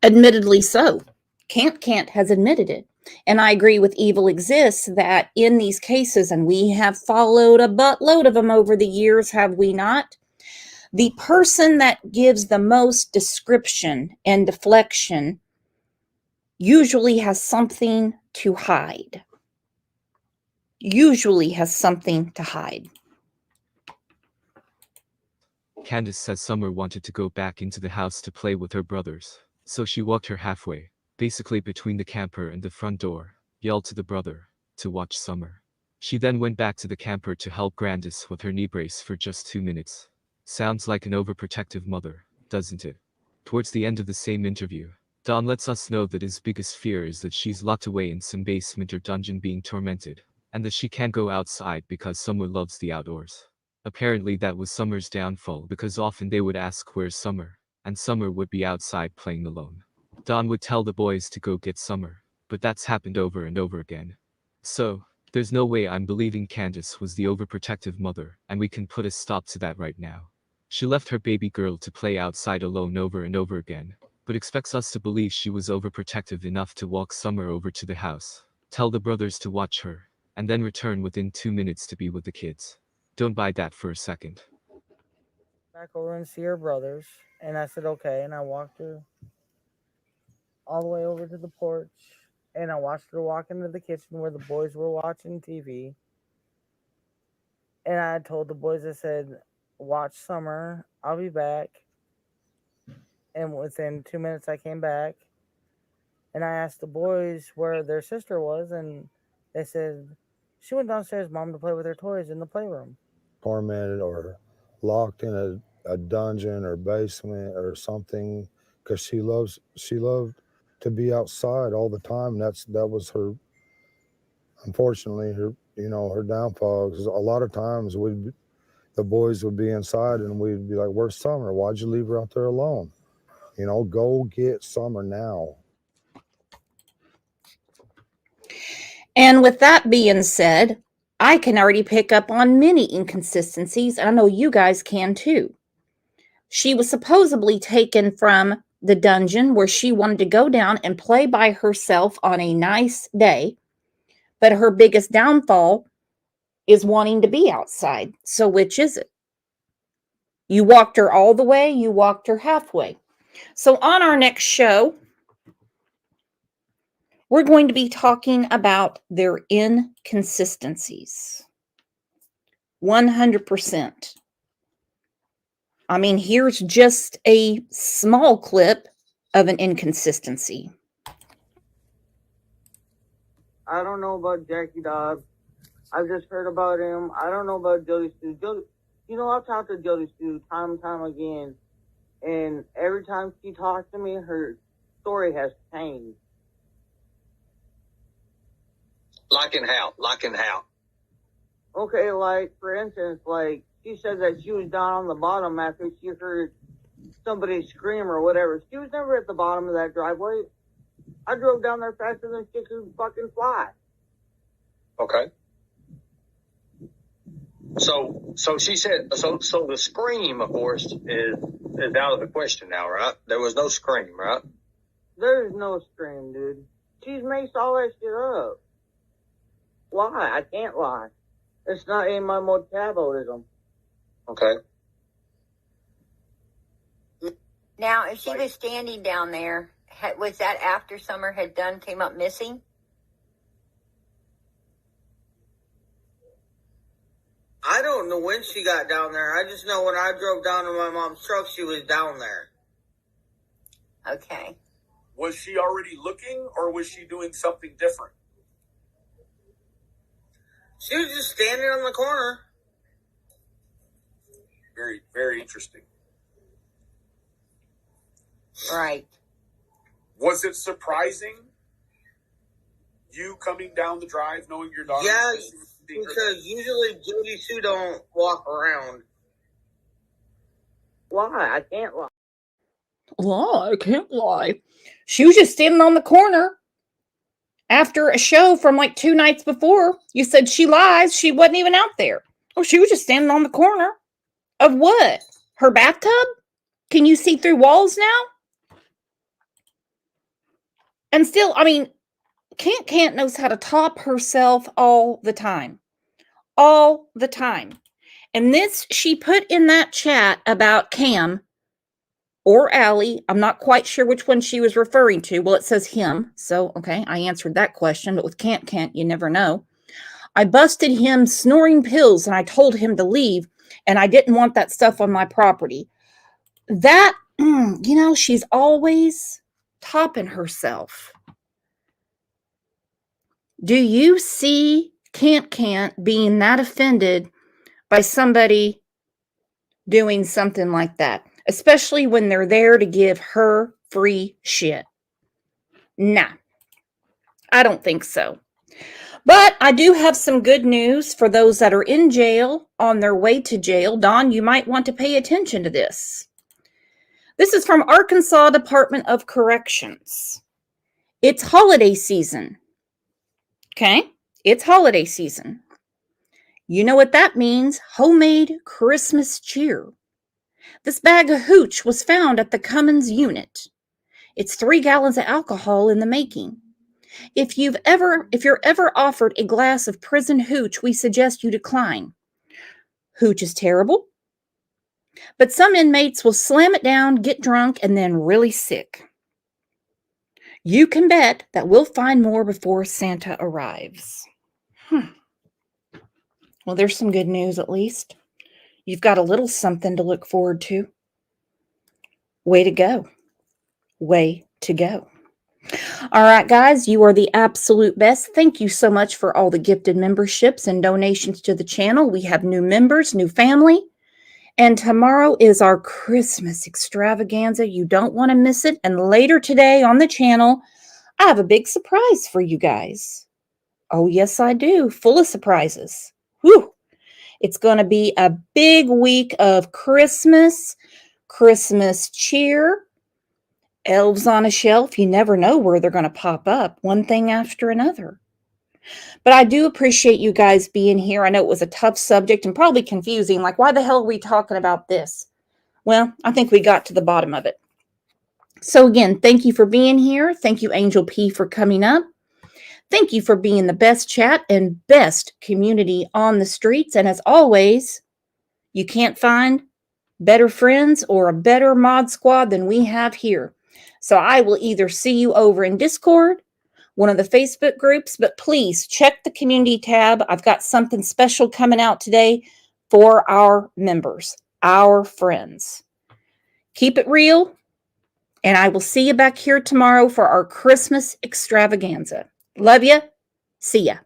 Admittedly so. Can't has admitted it. And I agree with Evil Exists that in these cases, and we have followed a buttload of them over the years, have we not? The person that gives the most description and deflection usually has something to hide. Candace says Summer wanted to go back into the house to play with her brothers. So she walked her halfway, basically between the camper and the front door, yelled to the brother to watch Summer. She then went back to the camper to help Candace with her knee brace for just 2 minutes. Sounds like an overprotective mother, doesn't it? Towards the end of the same interview, Don lets us know that his biggest fear is that she's locked away in some basement or dungeon being tormented, and that she can't go outside because Summer loves the outdoors. Apparently that was Summer's downfall because often they would ask where's Summer, and Summer would be outside playing alone. Don would tell the boys to go get Summer, but that's happened over and over again. So, there's no way I'm believing Candace was the overprotective mother, and we can put a stop to that right now. She left her baby girl to play outside alone over and over again, but expects us to believe she was overprotective enough to walk Summer over to the house, tell the brothers to watch her, and then return within 2 minutes to be with the kids. Don't buy that for a second. Back over and see her brothers, and I said okay, and I walked her all the way over to the porch, and I watched her walk into the kitchen where the boys were watching TV, and I told the boys, I said, watch Summer, I'll be back. And within 2 minutes I came back, and I asked the boys where their sister was, and they said she went downstairs, Mom, to play with her toys in the playroom. Tormented or locked in a dungeon or basement or something, because she loved to be outside all the time. That was her, unfortunately, her downfall. Because a lot of times the boys would be inside and we'd be like, where's Summer? Why'd you leave her out there alone? Go get Summer now. And with that being said, I can already pick up on many inconsistencies, and I know you guys can too. She was supposedly taken from the dungeon where she wanted to go down and play by herself on a nice day, but her biggest downfall is wanting to be outside. So which is it? You walked her all the way, you walked her halfway. So on our next show, we're going to be talking about their inconsistencies. 100%. I mean, here's just a small clip of an inconsistency. I don't know about Jackie Dobbs. I've just heard about him. I don't know about Jody Stu. I've talked to Jody Stu time and time again, and every time she talks to me, her story has changed. Like in how? Okay, like, for instance, like, she said that she was down on the bottom after she heard somebody scream or whatever. She was never at the bottom of that driveway. I drove down there faster than she could fucking fly. Okay. So she said, so the scream, of course, is out of the question now, right? There was no scream, right? There's no scream, dude. She's maced all that shit up. Why? I can't lie. It's not in my metabolism. Okay. Now, if she was standing down there, was that after Summer had came up missing? I don't know when she got down there. I just know when I drove down to my mom's truck, she was down there. Okay. Was she already looking, or was she doing something different? She was just standing on the corner. Very, very interesting. Right. Was it surprising, you coming down the drive knowing your daughter? Yeah, because usually Jody Sue don't walk around. Why? I can't lie. Lie, I can't lie. She was just standing on the corner after a show from like 2 nights before. You said she lies. She wasn't even out there. Oh, she was just standing on the corner. Of what? Her bathtub? Can you see through walls now? And still, I mean, Kant knows how to top herself all the time. All the time. And this, she put in that chat about Cam or Allie. I'm not quite sure which one she was referring to. Well, it says him. So, okay, I answered that question. But with Kant, you never know. I busted him snoring pills and I told him to leave. and I didn't want that stuff on my property. That, she's always topping herself. Do you see can't being that offended by somebody doing something like that, especially when they're there to give her free shit? Nah, I don't think so. But I do have some good news for those that are in jail, on their way to jail. Don, you might want to pay attention to this. This is from Arkansas Department of Corrections. It's holiday season. Okay? It's holiday season. You know what that means? Homemade Christmas cheer. This bag of hooch was found at the Cummins unit. It's 3 gallons of alcohol in the making. If you're ever offered a glass of prison hooch, we suggest you decline. Hooch is terrible, but some inmates will slam it down, get drunk, and then really sick. You can bet that we'll find more before Santa arrives. Well, there's some good news at least. You've got a little something to look forward to. Way to go. Way to go. All right, guys, you are the absolute best. Thank you so much for all the gifted memberships and donations to the channel. We have new members, new family. And tomorrow is our Christmas extravaganza. You don't want to miss it. And later today on the channel, I have a big surprise for you guys. Oh, yes, I do. Full of surprises. Whew. It's going to be a big week of Christmas cheer, elves on a shelf. You never know where they're going to pop up, one thing after another. But I do appreciate you guys being here. I know it was a tough subject and probably confusing. Like, why the hell are we talking about this? Well, I think we got to the bottom of it. So again, thank you for being here. Thank you, Angel P, for coming up. Thank you for being the best chat and best community on the streets. And as always, you can't find better friends or a better mod squad than we have here. So I will either see you over in Discord, one of the Facebook groups, but please check the community tab. I've got something special coming out today for our members, our friends. Keep it real, and I will see you back here tomorrow for our Christmas extravaganza. Love you. See ya.